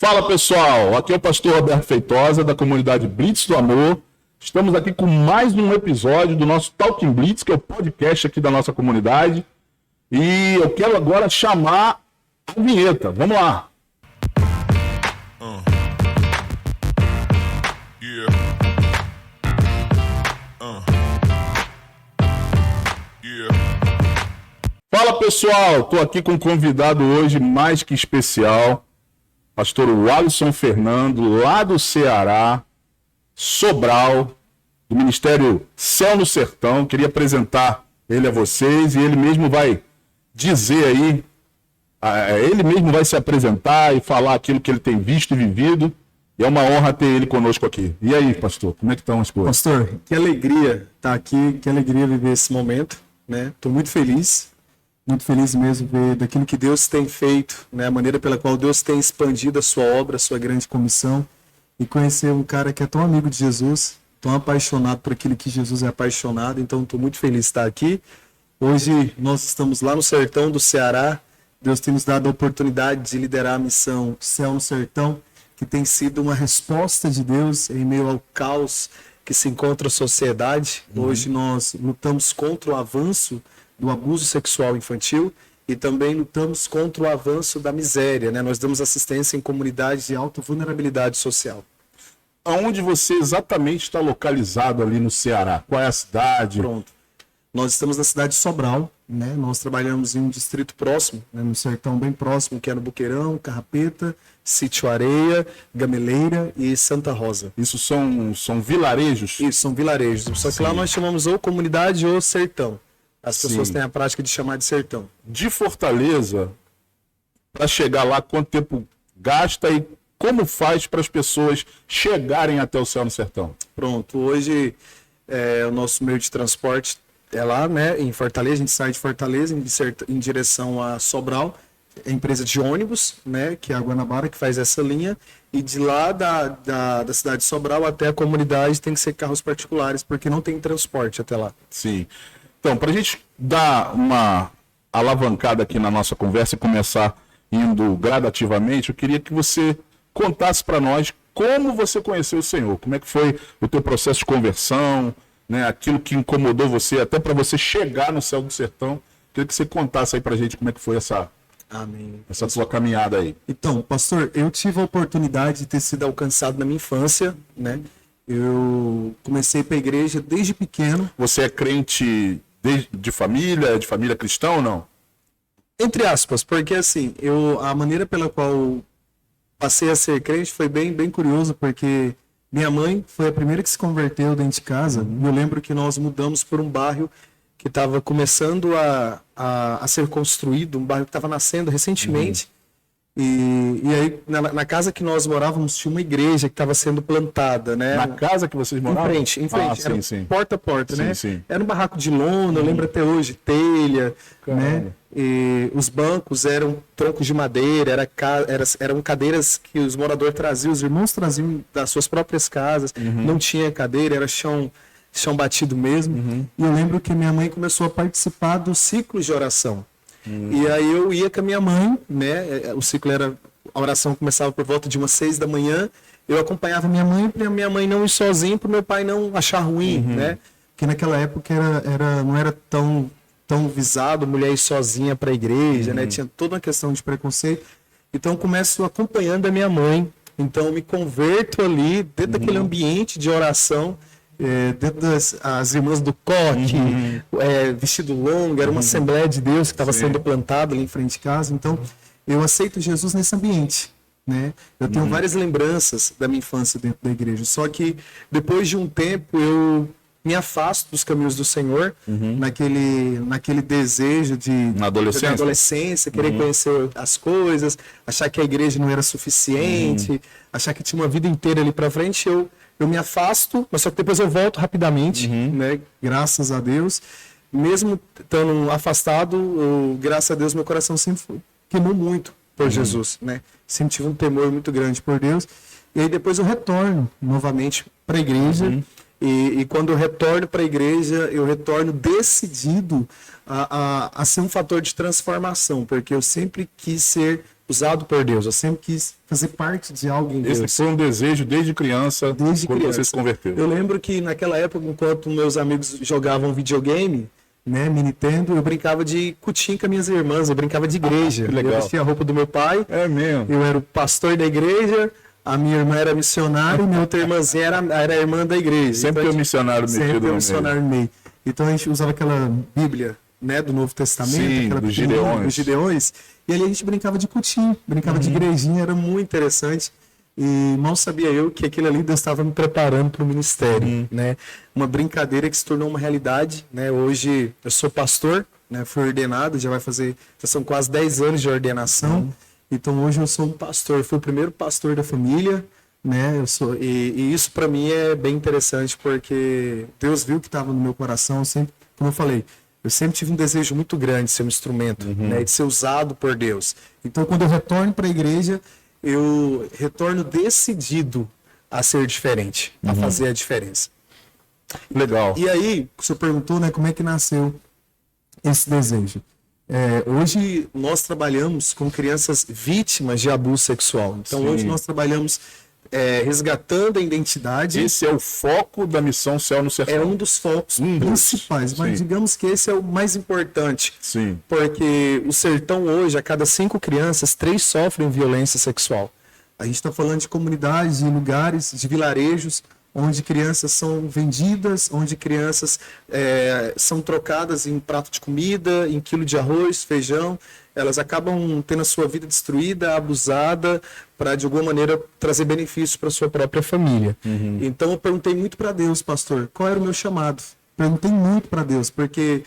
Fala pessoal, aqui é o pastor Roberto Feitosa da comunidade Blitz do Amor. Estamos aqui com mais um episódio do nosso Talking Blitz, que é o podcast aqui da nossa comunidade. E eu quero agora chamar a vinheta. Vamos lá. Fala pessoal, estou aqui com um convidado hoje mais que especial. Pastor Alisson Fernando, lá do Ceará, Sobral, do Ministério Céu no Sertão. Queria apresentar ele a vocês e ele mesmo vai dizer aí, ele mesmo vai se apresentar e falar aquilo que ele tem visto e vivido. E é uma honra ter ele conosco aqui. E aí, pastor, como é que estão as coisas? Pastor, que alegria estar aqui, que alegria viver esse momento, né? Estou muito feliz mesmo ver daquilo que Deus tem feito, né? A maneira pela qual Deus tem expandido a sua obra, a sua grande comissão, e conhecer um cara que é tão amigo de Jesus, tão apaixonado por aquilo que Jesus é apaixonado. Então estou muito feliz de estar aqui. Hoje nós estamos lá no sertão do Ceará. Deus tem nos dado a oportunidade de liderar a missão Céu no Sertão, que tem sido uma resposta de Deus em meio ao caos que se encontra a sociedade. Hoje nós lutamos contra o avanço do abuso sexual infantil e também lutamos contra o avanço da miséria, né? Nós damos assistência em comunidades de alta vulnerabilidade social. Aonde você exatamente está localizado ali no Ceará? Qual é a cidade? Pronto. Nós estamos na cidade de Sobral, né? Nós trabalhamos em um distrito próximo, né? No sertão bem próximo, que é no Boqueirão, Carrapeta, Sítio Areia, Gameleira e Santa Rosa. Isso são vilarejos? Isso, são vilarejos. Só que lá nós chamamos ou comunidade ou sertão. As pessoas têm a prática de chamar de sertão. De Fortaleza, para chegar lá, quanto tempo gasta e como faz para as pessoas chegarem até o Céu no Sertão? Pronto, hoje o nosso meio de transporte é lá, né, em Fortaleza. A gente sai de Fortaleza em direção a Sobral, a empresa de ônibus, né, que é a Guanabara, que faz essa linha. E de lá da cidade de Sobral até a comunidade tem que ser carros particulares, porque não tem transporte até lá. Sim. Então, para a gente dar uma alavancada aqui na nossa conversa e começar indo gradativamente, eu queria que você contasse para nós como você conheceu o Senhor, como é que foi o teu processo de conversão, né, aquilo que incomodou você, até para você chegar no Céu do Sertão. Queria que você contasse aí para a gente como é que foi essa sua caminhada aí. Então, pastor, eu tive a oportunidade de ter sido alcançado na minha infância, né? Eu comecei para a igreja desde pequeno. Você é crente de família cristã ou não? Entre aspas, porque assim, a maneira pela qual passei a ser crente foi bem curioso, porque minha mãe foi a primeira que se converteu dentro de casa. E eu lembro que nós mudamos por um bairro que estava começando a ser construído, um bairro que estava nascendo recentemente. E aí, na casa que nós morávamos, tinha uma igreja que estava sendo plantada, né? Na casa que vocês moravam? Em frente. Era sim. Porta a porta, sim, né? Sim. Era um barraco de lona, eu lembro até hoje, telha, né? E os bancos eram troncos de madeira, eram cadeiras que os moradores traziam, os irmãos traziam das suas próprias casas, não tinha cadeira, era chão batido mesmo. E eu lembro que minha mãe começou a participar do ciclo de oração. E aí eu ia com a minha mãe, né? O ciclo a oração começava por volta de umas 6 da manhã. Eu acompanhava minha mãe para minha mãe não ir sozinha, para meu pai não achar ruim, né? Porque naquela época não era tão visado mulher ir sozinha para a igreja, né? Tinha toda uma questão de preconceito. Então eu começo acompanhando a minha mãe. Então eu me converto ali dentro daquele ambiente de oração. Dentro das irmãs do coque, vestido longo, era uma Assembleia de Deus que estava sendo plantada ali em frente de casa. Então, eu aceito Jesus nesse ambiente, né? Eu tenho várias lembranças da minha infância dentro da igreja, só que depois de um tempo eu me afasto dos caminhos do Senhor, naquele desejo na adolescência, querer conhecer as coisas, achar que a igreja não era suficiente, achar que tinha uma vida inteira ali para frente. Eu me afasto, mas só que depois eu volto rapidamente, né? Graças a Deus. Mesmo estando afastado, graças a Deus, meu coração sempre queimou muito por Jesus, né? Sempre tive um temor muito grande por Deus. E aí depois eu retorno novamente para a igreja. E quando eu retorno para a igreja, eu retorno decidido a ser um fator de transformação, porque eu sempre quis ser usado por Deus. Eu sempre quis fazer parte de algo em Deus. Esse foi um desejo desde criança, quando você se converteu. Eu lembro que naquela época, enquanto meus amigos jogavam videogame, né, Nintendo, eu brincava de cutinho com as minhas irmãs, eu brincava de igreja. Que legal. Eu vestia a roupa do meu pai. É mesmo. Eu era o pastor da igreja, a minha irmã era missionária e minha outra irmãzinha era a irmã da igreja. Sempre tem um missionário metido sempre no meio. missionário no meio. Então a gente usava aquela Bíblia, né, do Novo Testamento, Sim, aquela dos pequenininha, Gideões. dos Gideões, e ali a gente brincava de cutinho, brincava de igrejinha, era muito interessante. E mal sabia eu que aquilo ali Deus estava me preparando para o ministério, né? Uma brincadeira que se tornou uma realidade, né? Hoje eu sou pastor, né? Fui ordenado, já são quase 10 anos de ordenação. Então hoje eu sou um pastor, fui o primeiro pastor da família, né? E isso para mim é bem interessante porque Deus viu que estava no meu coração, como eu falei, eu sempre tive um desejo muito grande de ser um instrumento, né? De ser usado por Deus. Então quando eu retorno para a igreja, eu retorno decidido a ser diferente, a fazer a diferença. Legal. E aí, o senhor perguntou, né, como é que nasceu esse desejo. Hoje nós trabalhamos com crianças vítimas de abuso sexual. Então Sim. hoje nós trabalhamos resgatando a identidade. Esse é o foco da missão Céu no Sertão. É um dos focos principais, mas Sim. digamos que esse é o mais importante. Sim. Porque o sertão hoje, a cada 5 crianças, 3 sofrem violência sexual. A gente está falando de comunidades, de lugares, de vilarejos, onde crianças são vendidas, onde crianças são trocadas em prato de comida, em quilo de arroz, feijão. Elas acabam tendo a sua vida destruída, abusada, para de alguma maneira trazer benefícios para sua própria família. Então eu perguntei muito para Deus, pastor, qual era o meu chamado? Perguntei muito para Deus, porque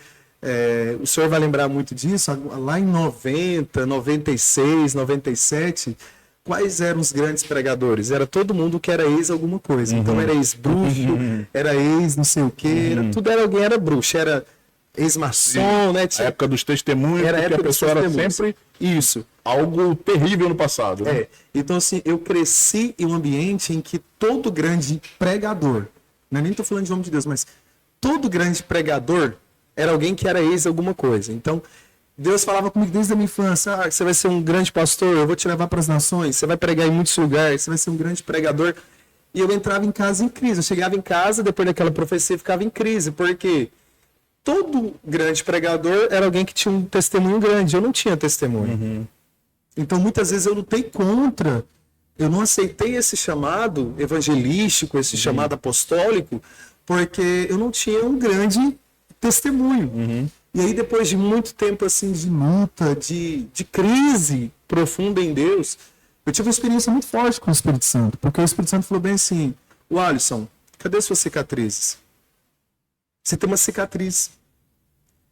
o senhor vai lembrar muito disso, lá em 90, 96, 97, quais eram os grandes pregadores? Era todo mundo que era ex alguma coisa. Então era ex-bruxo, era ex não sei o quê, alguém era bruxo, era ex-maçom, né? A época dos testemunhos, Era a porque época a pessoa dos era testemunhos. sempre Isso. algo terrível no passado. Né? Então, assim, eu cresci em um ambiente em que todo grande pregador, não é nem estou falando de nome de Deus, mas todo grande pregador era alguém que era ex alguma coisa. Então, Deus falava comigo desde a minha infância, você vai ser um grande pastor, eu vou te levar para as nações, você vai pregar em muitos lugares, você vai ser um grande pregador. E eu entrava em casa em crise, eu chegava em casa, depois daquela profecia, ficava em crise, porque todo grande pregador era alguém que tinha um testemunho grande, eu não tinha testemunho. Então, muitas vezes eu lutei contra, eu não aceitei esse chamado evangelístico, esse chamado apostólico, porque eu não tinha um grande testemunho. E aí, depois de muito tempo assim de luta, de crise profunda em Deus, eu tive uma experiência muito forte com o Espírito Santo, porque o Espírito Santo falou bem assim, Alisson, cadê suas cicatrizes? Você tem uma cicatriz,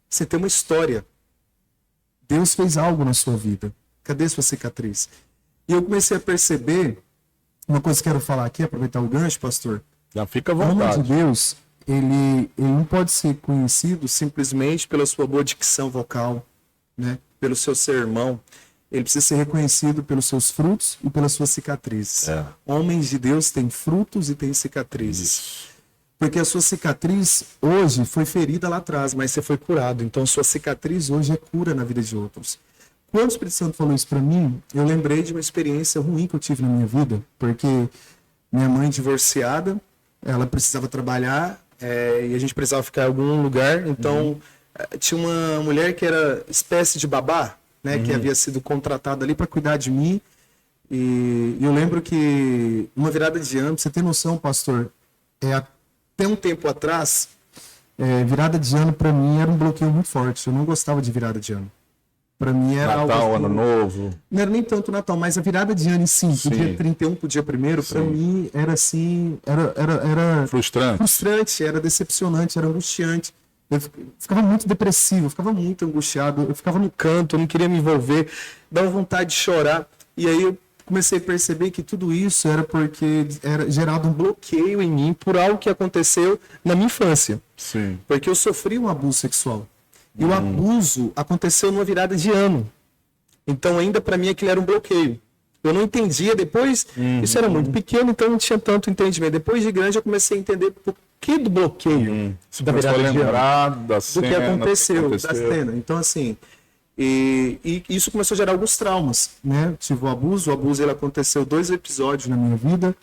você tem uma história. Deus fez algo na sua vida. Cadê sua cicatriz? E eu comecei a perceber, uma coisa que eu quero falar aqui, aproveitar o gancho, pastor. Já fica à O nome vontade. de Deus, ele não pode ser conhecido simplesmente pela sua boa dicção vocal, né? Pelo seu sermão. Ele precisa ser reconhecido pelos seus frutos e pelas suas cicatrizes. Homens de Deus têm frutos e têm cicatrizes. Porque a sua cicatriz hoje foi ferida lá atrás, mas você foi curado. Então, sua cicatriz hoje é cura na vida de outros. Quando o Espírito Santo falou isso para mim, eu lembrei de uma experiência ruim que eu tive na minha vida, porque minha mãe divorciada, ela precisava trabalhar e a gente precisava ficar em algum lugar. Então, tinha uma mulher que era espécie de babá, né, que havia sido contratada ali para cuidar de mim. E eu lembro que uma virada de ano, pra você ter noção, pastor, até um tempo atrás, virada de ano para mim era um bloqueio muito forte. Eu não gostava de virada de ano. Para mim era Natal, algo Ano Novo. Não era nem tanto o Natal, mas a virada de ano em si, do dia 31 pro dia 1º, para mim era assim, era frustrante, era decepcionante, era angustiante. Eu ficava muito depressivo, eu ficava muito angustiado, eu ficava no canto, eu não queria me envolver, dava vontade de chorar. E aí eu comecei a perceber que tudo isso era porque era gerado um bloqueio em mim por algo que aconteceu na minha infância. Sim. Porque eu sofri um abuso sexual. E o abuso aconteceu numa virada de ano. Então, ainda para mim, aquilo era um bloqueio. Eu não entendia depois, isso era muito pequeno, então não tinha tanto entendimento. Depois de grande, eu comecei a entender por que do bloqueio Você da começou a virada de ano. lembrar da cena, Do que aconteceu, da cena. Então, assim, E isso começou a gerar alguns traumas, né? Tive o abuso ele aconteceu 2 episódios na minha vida.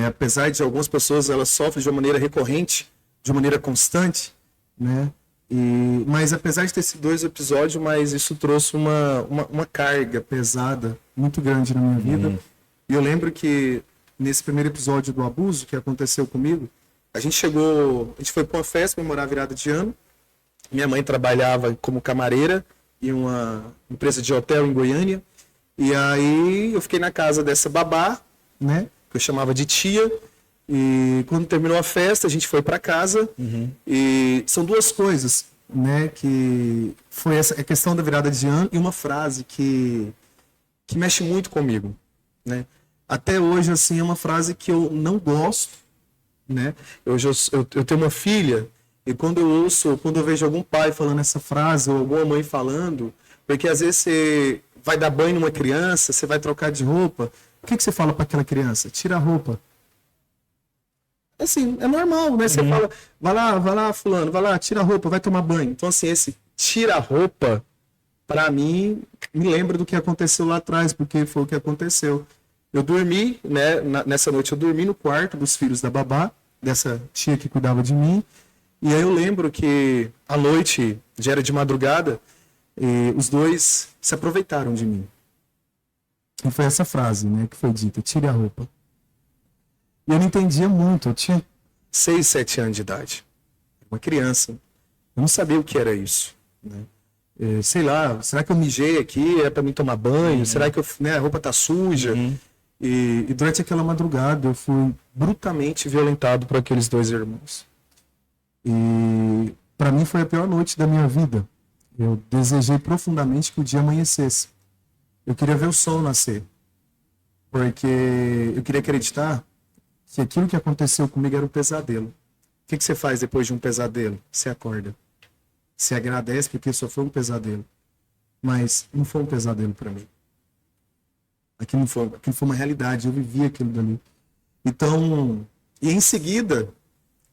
Apesar de algumas pessoas elas sofrem de uma maneira recorrente, de uma maneira constante, né? Mas apesar de ter sido 2 episódios, mas isso trouxe uma carga pesada muito grande na minha vida. E eu lembro que nesse primeiro episódio do abuso que aconteceu comigo, a gente foi para uma festa comemorar a virada de ano. Minha mãe trabalhava como camareira em uma empresa de hotel em Goiânia. E aí eu fiquei na casa dessa babá, né? Que eu chamava de tia. E quando terminou a festa, a gente foi para casa. E são 2 coisas, né? Que foi essa a questão da virada de ano e uma frase que mexe muito comigo, né? Até hoje, assim, é uma frase que eu não gosto, né? Eu tenho uma filha e quando eu vejo algum pai falando essa frase ou alguma mãe falando, porque às vezes você vai dar banho numa criança, você vai trocar de roupa, o que você fala para aquela criança? Tira a roupa. Assim, é normal, né? Você fala, vai lá, fulano, vai lá, tira a roupa, vai tomar banho. Então, assim, esse tira a roupa, para mim, me lembra do que aconteceu lá atrás, porque foi o que aconteceu. Eu dormi, né? Nessa noite eu dormi no quarto dos filhos da babá, dessa tia que cuidava de mim. E aí eu lembro que à noite, já era de madrugada, e os 2 se aproveitaram de mim. E foi essa frase, né, que foi dita, tire a roupa. E eu não entendia muito, eu tinha 6, 7 anos de idade. Uma criança. Eu não sabia o que era isso, né? Sei lá, será que eu mijei aqui? É para mim tomar banho? Será que a roupa tá suja? E durante aquela madrugada eu fui brutalmente violentado por aqueles 2 irmãos. E para mim foi a pior noite da minha vida. Eu desejei profundamente que o dia amanhecesse. Eu queria ver o sol nascer. Porque eu queria acreditar que aquilo que aconteceu comigo era um pesadelo. O que você faz depois de um pesadelo? Você acorda. Você agradece porque só foi um pesadelo. Mas não foi um pesadelo para mim. Aquilo foi uma realidade. Eu vivi aquilo dali. Então, e em seguida,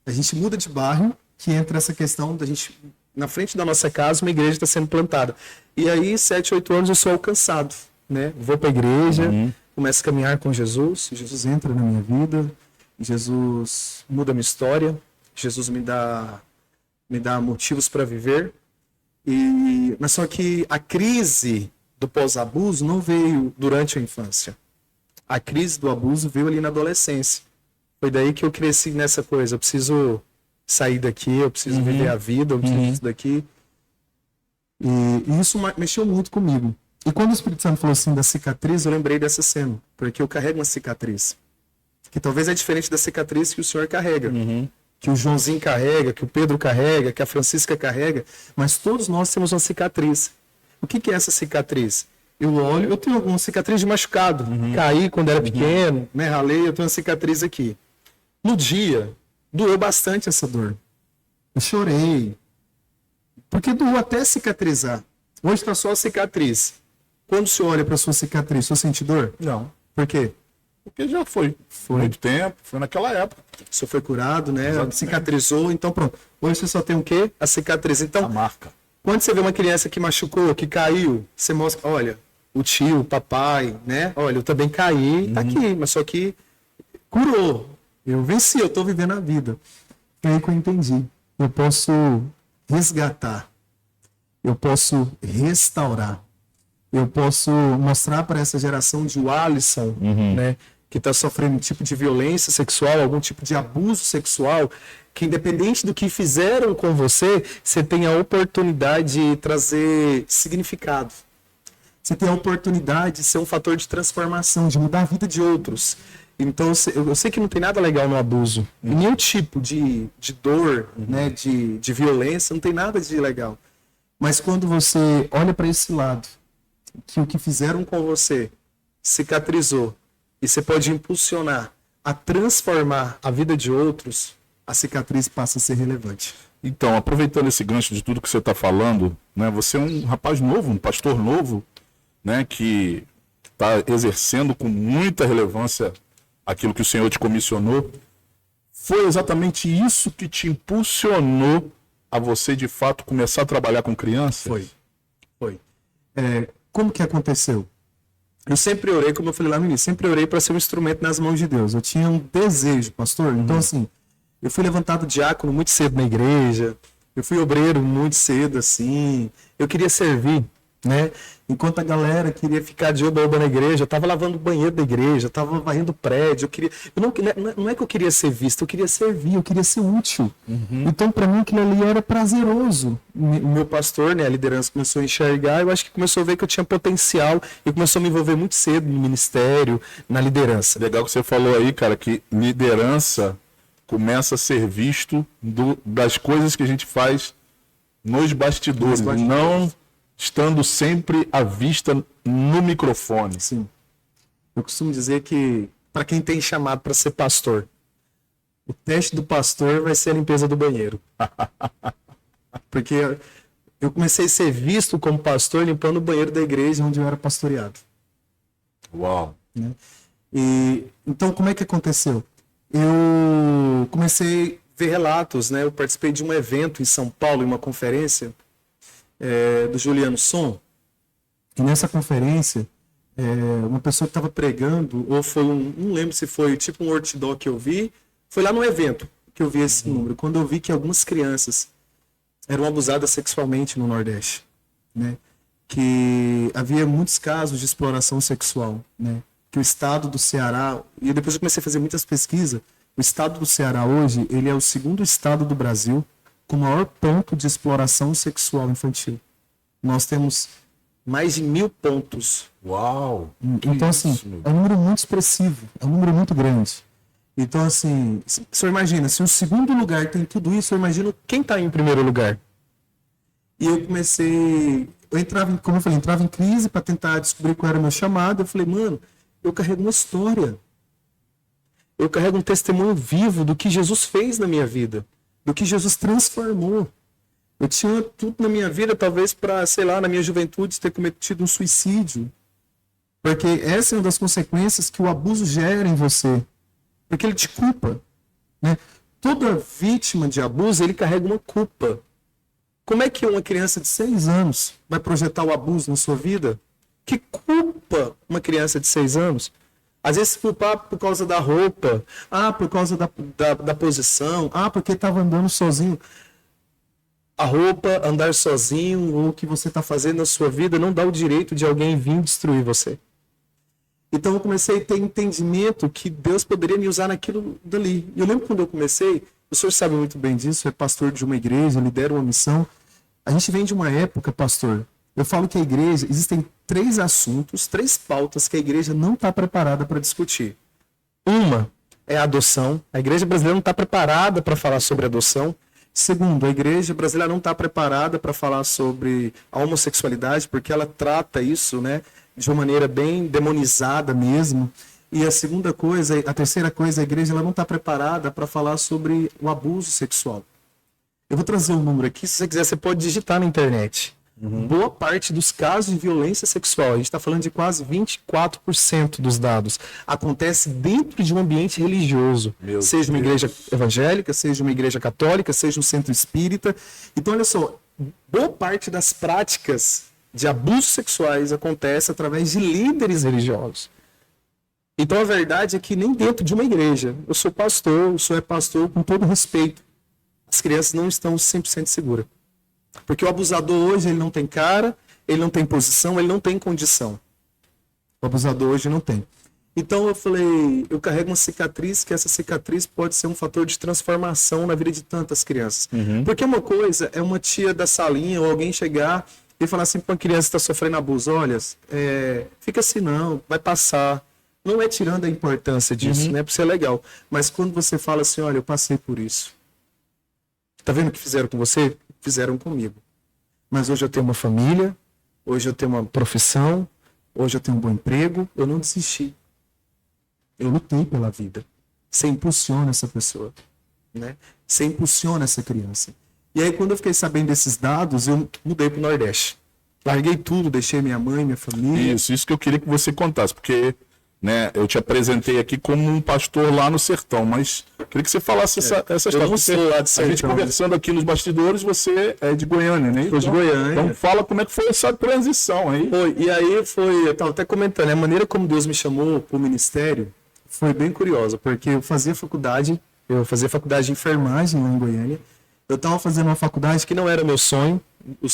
a gente muda de bairro, que entra essa questão da gente, na frente da nossa casa, uma igreja está sendo plantada. E aí, 7, 8 anos, eu sou alcançado, né? Vou para a igreja, começo a caminhar com Jesus. Jesus entra na minha vida. Jesus muda a minha história. Jesus me dá motivos para viver. Mas só que a crise do pós-abuso não veio durante a infância. A crise do abuso veio ali na adolescência. Foi daí que eu cresci nessa coisa. Eu preciso sair daqui, eu preciso viver a vida, eu preciso disso daqui. E isso mexeu muito comigo. E quando o Espírito Santo falou assim da cicatriz, eu lembrei dessa cena. Porque eu carrego uma cicatriz. Que talvez é diferente da cicatriz que o senhor carrega. Que o Joãozinho carrega, que o Pedro carrega, que a Francisca carrega. Mas todos nós temos uma cicatriz. O que é essa cicatriz? Eu olho, eu tenho alguma cicatriz de machucado. Caí quando era pequeno, né, ralei, eu tenho uma cicatriz aqui. No dia, doeu bastante essa dor. Eu chorei. Porque doeu até cicatrizar. Hoje está só a cicatriz. Quando você olha para sua cicatriz, você sente dor? Não. Por quê? Porque já foi muito tempo, foi naquela época. Você foi curado, né? Exatamente. Cicatrizou, então pronto. Hoje você só tem o quê? A cicatriz. Então, A marca. quando você vê uma criança que machucou, que caiu, você mostra, olha, o tio, o papai, né? Olha, eu também caí, tá aqui, mas só que curou. Eu venci, eu tô vivendo a vida. E aí que eu entendi. Eu posso resgatar. Eu posso restaurar. Eu posso mostrar para essa geração de Alisson, né? Que está sofrendo um tipo de violência sexual, algum tipo de abuso sexual, que independente do que fizeram com você, você tem a oportunidade de trazer significado. Você tem a oportunidade de ser um fator de transformação, de mudar a vida de outros. Então, eu sei que não tem nada legal no abuso. Nenhum tipo de dor, né, de violência, não tem nada de legal. Mas quando você olha para esse lado, que o que fizeram com você cicatrizou, e você pode impulsionar a transformar a vida de outros, a cicatriz passa a ser relevante. Então, aproveitando esse gancho de tudo que você está falando, né, você é um rapaz novo, um pastor novo, né, que está exercendo com muita relevância aquilo que o Senhor te comissionou. Foi exatamente isso que te impulsionou a você, de fato, começar a trabalhar com crianças? Foi. Como que aconteceu? Eu sempre orei, como eu falei lá no início, sempre orei para ser um instrumento nas mãos de Deus. Eu tinha um desejo, pastor. Então, assim, eu fui levantado diácono muito cedo na igreja, eu fui obreiro muito cedo, assim, eu queria servir, né? Enquanto a galera queria ficar de oba-oba na igreja, eu tava lavando o banheiro da igreja, eu tava varrendo o prédio, não é que eu queria ser visto, eu queria servir, eu queria ser útil. Então, para mim, aquilo ali era prazeroso. O meu pastor, né, a liderança começou a enxergar, eu acho que começou a ver que eu tinha potencial e começou a me envolver muito cedo no ministério, na liderança. Legal que você falou aí, cara, que liderança começa a ser visto das coisas que a gente faz nos bastidores, não estando sempre à vista no microfone. Sim. Eu costumo dizer que, para quem tem chamado para ser pastor, o teste do pastor vai ser a limpeza do banheiro. Porque eu comecei a ser visto como pastor limpando o banheiro da igreja onde eu era pastoreado. Uau! Né? E, então, como é que aconteceu? Eu comecei a ver relatos, né? Eu participei de um evento em São Paulo, em uma conferência do Juliano Som. E nessa conferência, uma pessoa que estava pregando, ou foi não lembro se foi tipo um outdoor que eu vi, foi lá no evento que eu vi esse número, quando eu vi que algumas crianças eram abusadas sexualmente no Nordeste, né? Que havia muitos casos de exploração sexual, né? Que o estado do Ceará, e depois eu comecei a fazer muitas pesquisas, o estado do Ceará hoje, ele é o segundo estado do Brasil com o maior ponto de exploração sexual infantil. Nós temos mais de 1.000 pontos. Uau! Então, assim, é um número muito expressivo, é um número muito grande. Então, assim, o senhor imagina, se o segundo lugar tem tudo isso, eu imagino quem está em primeiro lugar. E eu comecei, como eu falei, entrava em crise para tentar descobrir qual era o meu chamado. Eu falei, mano, eu carrego uma história. Eu carrego um testemunho vivo do que Jesus fez na minha vida, do que Jesus transformou. Eu tinha tudo na minha vida, talvez para, sei lá, na minha juventude, ter cometido um suicídio. Porque essa é uma das consequências que o abuso gera em você. Porque ele te culpa. Né? Toda vítima de abuso, ele carrega uma culpa. Como é que uma criança de 6 anos vai projetar o abuso na sua vida? Que culpa uma criança de 6 anos? Às vezes culpar por causa da roupa, por causa da posição, porque estava andando sozinho. A roupa, andar sozinho, ou o que você está fazendo na sua vida, não dá o direito de alguém vir destruir você. Então eu comecei a ter entendimento que Deus poderia me usar naquilo dali. E eu lembro quando eu comecei, o senhor sabe muito bem disso, é pastor de uma igreja, lidera uma missão. A gente vem de uma época, pastor, eu falo que a igreja, existem 3 assuntos, 3 pautas que a igreja não está preparada para discutir. Uma é a adoção. A igreja brasileira não está preparada para falar sobre adoção. Segundo, a igreja brasileira não está preparada para falar sobre a homossexualidade, porque ela trata isso, né, de uma maneira bem demonizada mesmo. E a terceira coisa, a igreja ela não está preparada para falar sobre o abuso sexual. Eu vou trazer um número aqui, se você quiser, você pode digitar na internet. Boa parte dos casos de violência sexual, a gente está falando de quase 24% dos dados, acontece dentro de um ambiente religioso. Seja uma igreja evangélica, seja uma igreja católica, seja um centro espírita. Então, olha só, boa parte das práticas de abusos sexuais acontece através de líderes religiosos. Então, a verdade é que nem dentro de uma igreja, eu sou pastor, o senhor é pastor, com todo respeito, as crianças não estão 100% seguras. Porque o abusador hoje, ele não tem cara, ele não tem posição, ele não tem condição. O abusador hoje não tem. Então eu falei, eu carrego uma cicatriz, que essa cicatriz pode ser um fator de transformação na vida de tantas crianças. Porque uma coisa é uma tia da salinha ou alguém chegar e falar assim para uma criança que está sofrendo abuso, olha, fica assim não, vai passar. Não é tirando a importância disso, né? Porque isso é legal. Mas quando você fala assim, olha, eu passei por isso. Tá vendo o que fizeram com você? Fizeram comigo. Mas hoje eu tenho uma família, hoje eu tenho uma profissão, hoje eu tenho um bom emprego, eu não desisti. Eu lutei pela vida. Você impulsiona essa pessoa, né? Você impulsiona essa criança. E aí quando eu fiquei sabendo desses dados, eu mudei para o Nordeste. Larguei tudo, deixei minha mãe, minha família. Isso que eu queria que você contasse, porque, né, eu te apresentei aqui como um pastor lá no sertão, mas Queria que você falasse essa história. não sou lá de A gente Sertão, conversando aqui nos bastidores, você é de Goiânia, né? Sou de Goiânia. Então fala como é que foi essa transição aí. Eu tava até comentando, a maneira como Deus me chamou pro ministério foi bem curiosa, porque eu fazia faculdade de enfermagem lá em Goiânia. Eu tava fazendo uma faculdade que não era meu sonho.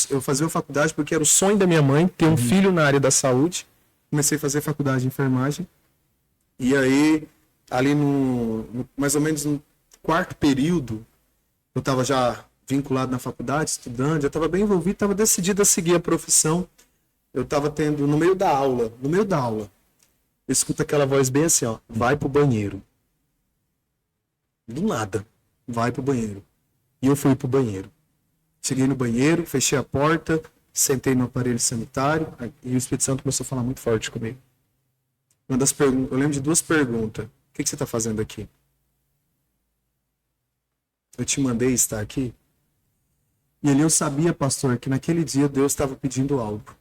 Eu fazia uma faculdade porque era o sonho da minha mãe ter um filho na área da saúde. Comecei a fazer faculdade de enfermagem. E aí, ali mais ou menos no quarto período, eu estava já vinculado na faculdade, estudando, já estava bem envolvido, estava decidido a seguir a profissão. Eu estava tendo, no meio da aula, eu escuto aquela voz bem assim, ó, vai pro banheiro. Do nada, vai pro banheiro. E eu fui pro banheiro. Cheguei no banheiro, fechei a porta, sentei no aparelho sanitário e o Espírito Santo começou a falar muito forte comigo. Eu lembro de duas perguntas. O que você está fazendo aqui? Eu te mandei estar aqui? E ali eu sabia, pastor, que naquele dia Deus estava pedindo algo.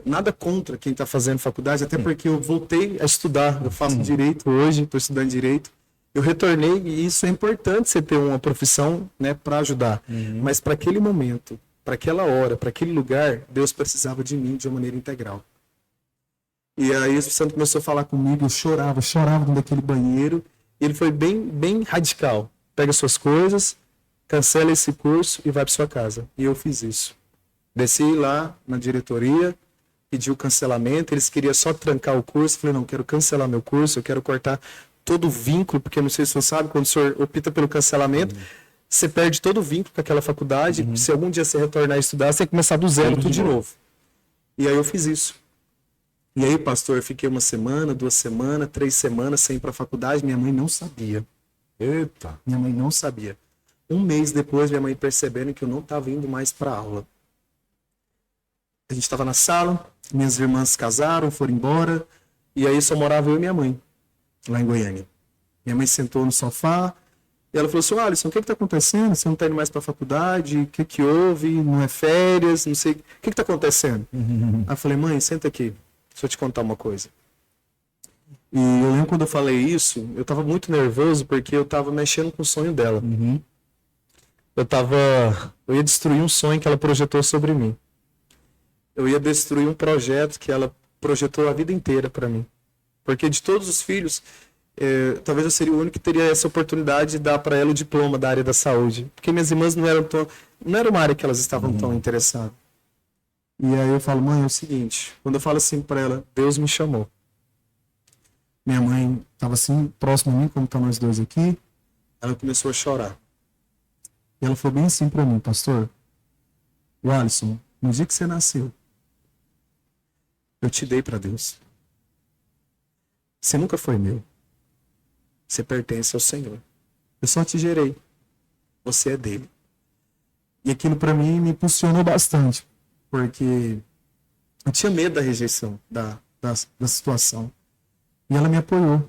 Nada contra quem está fazendo faculdade, até porque eu voltei a estudar. Eu faço direito hoje, estou estudando direito. Eu retornei e isso é importante, você ter uma profissão, né, para ajudar. Mas para aquele momento, para aquela hora, para aquele lugar, Deus precisava de mim de uma maneira integral. E aí o Espírito Santo começou a falar comigo, eu chorava dentro daquele banheiro. E ele foi bem radical. Pega suas coisas, cancela esse curso e vai para sua casa. E eu fiz isso. Desci lá na diretoria, pedi o cancelamento, eles queriam só trancar o curso. Falei, não, quero cancelar meu curso, eu quero cortar todo o vínculo, porque eu não sei se você sabe, quando o senhor opta pelo cancelamento, você perde todo o vínculo com aquela faculdade. Se algum dia você retornar a estudar, você tem que começar do zero, tudo de novo. E aí eu fiz isso. E aí, pastor, eu fiquei 1 semana, 2 semanas, 3 semanas sem ir para a faculdade. Minha mãe não sabia. Eita. Minha mãe não sabia. 1 mês depois, minha mãe percebendo que eu não estava indo mais para aula. A gente estava na sala, minhas irmãs casaram, foram embora, e aí só morava eu e minha mãe, lá em Goiânia. Minha mãe sentou no sofá, e ela falou assim, Alisson, o que está acontecendo? Você não está indo mais para a faculdade? O que houve? Não é férias? Não sei. O que está acontecendo? Aí eu falei, mãe, senta aqui. Deixa eu te contar uma coisa. E eu lembro quando eu falei isso, eu tava muito nervoso porque eu tava mexendo com o sonho dela. Eu ia destruir um sonho que ela projetou sobre mim. Eu ia destruir um projeto que ela projetou a vida inteira para mim. Porque de todos os filhos, talvez eu seria o único que teria essa oportunidade de dar para ela o diploma da área da saúde. Porque minhas irmãs não era uma área que elas estavam tão interessadas. E aí eu falo, mãe, é o seguinte, quando eu falo assim para ela, Deus me chamou. Minha mãe estava assim, próximo a mim, como estão nós dois aqui, ela começou a chorar. E ela falou bem assim para mim, pastor, o Alisson, no dia que você nasceu, eu te dei para Deus. Você nunca foi meu. Você pertence ao Senhor. Eu só te gerei. Você é dele. E aquilo para mim me impulsionou bastante. Porque eu tinha medo da rejeição, da situação. E ela me apoiou.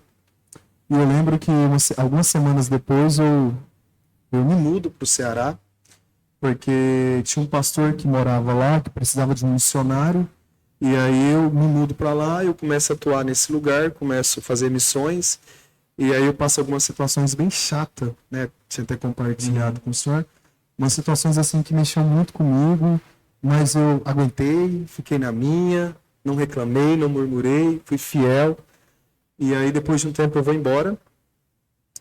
E eu lembro que algumas semanas depois eu me mudo para o Ceará, porque tinha um pastor que morava lá, que precisava de um missionário. E aí eu me mudo para lá, eu começo a atuar nesse lugar, começo a fazer missões. E aí eu passo algumas situações bem chatas, né? Tinha até compartilhado com o senhor. Umas situações assim que mexeram muito comigo. Mas eu aguentei, fiquei na minha, não reclamei, não murmurei, fui fiel. E aí depois de um tempo eu vou embora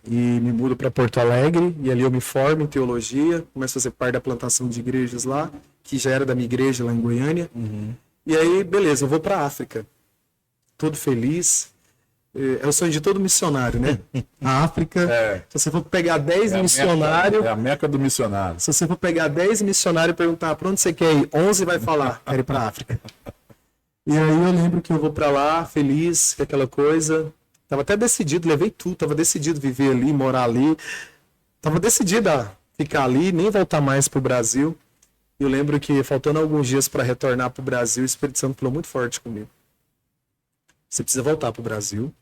e me mudo para Porto Alegre. E ali eu me formo em teologia, começo a fazer parte da plantação de igrejas lá, que já era da minha igreja lá em Goiânia. E aí, beleza, eu vou para a África, todo feliz. É o sonho de todo missionário, né? A África, se você for pegar 10 missionários... É a meca do missionário. Se você for pegar 10 missionários e perguntar para onde você quer ir, 11 vai falar, quero ir para a África. E aí eu lembro que eu vou para lá, feliz, com aquela coisa. Tava até decidido, levei tudo, tava decidido viver ali, morar ali. Tava decidido a ficar ali, nem voltar mais pro Brasil. E eu lembro que, faltando alguns dias para retornar pro Brasil, o Espírito Santo falou muito forte comigo. Você precisa voltar pro Brasil.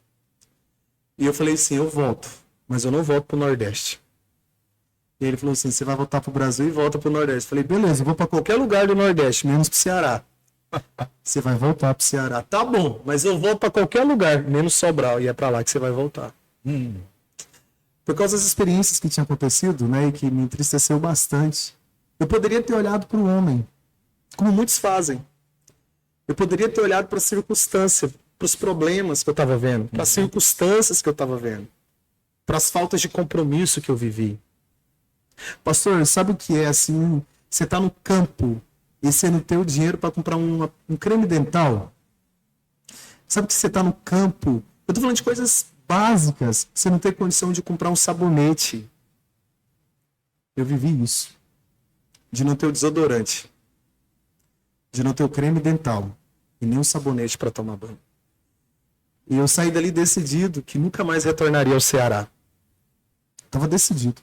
E eu falei assim, eu volto, mas eu não volto pro Nordeste. E ele falou assim, você vai voltar pro Brasil e volta pro Nordeste. Eu falei, beleza, eu vou para qualquer lugar do Nordeste, menos pro Ceará. Você vai voltar pro Ceará. Tá bom, mas eu volto para qualquer lugar, menos Sobral, e é para lá que você vai voltar. Por causa das experiências que tinham acontecido, né, e que me entristeceu bastante. Eu poderia ter olhado para o homem, como muitos fazem. Eu poderia ter olhado para a circunstância, para os problemas que eu estava vendo, para as circunstâncias que eu estava vendo, para as faltas de compromisso que eu vivi. Pastor, sabe o que é assim? Você está no campo e você não tem o dinheiro para comprar um creme dental? Sabe que você está no campo? Eu estou falando de coisas básicas. Você não tem condição de comprar um sabonete. Eu vivi isso. De não ter o desodorante. De não ter o creme dental. E nem o sabonete para tomar banho. E eu saí dali decidido que nunca mais retornaria ao Ceará. Estava decidido.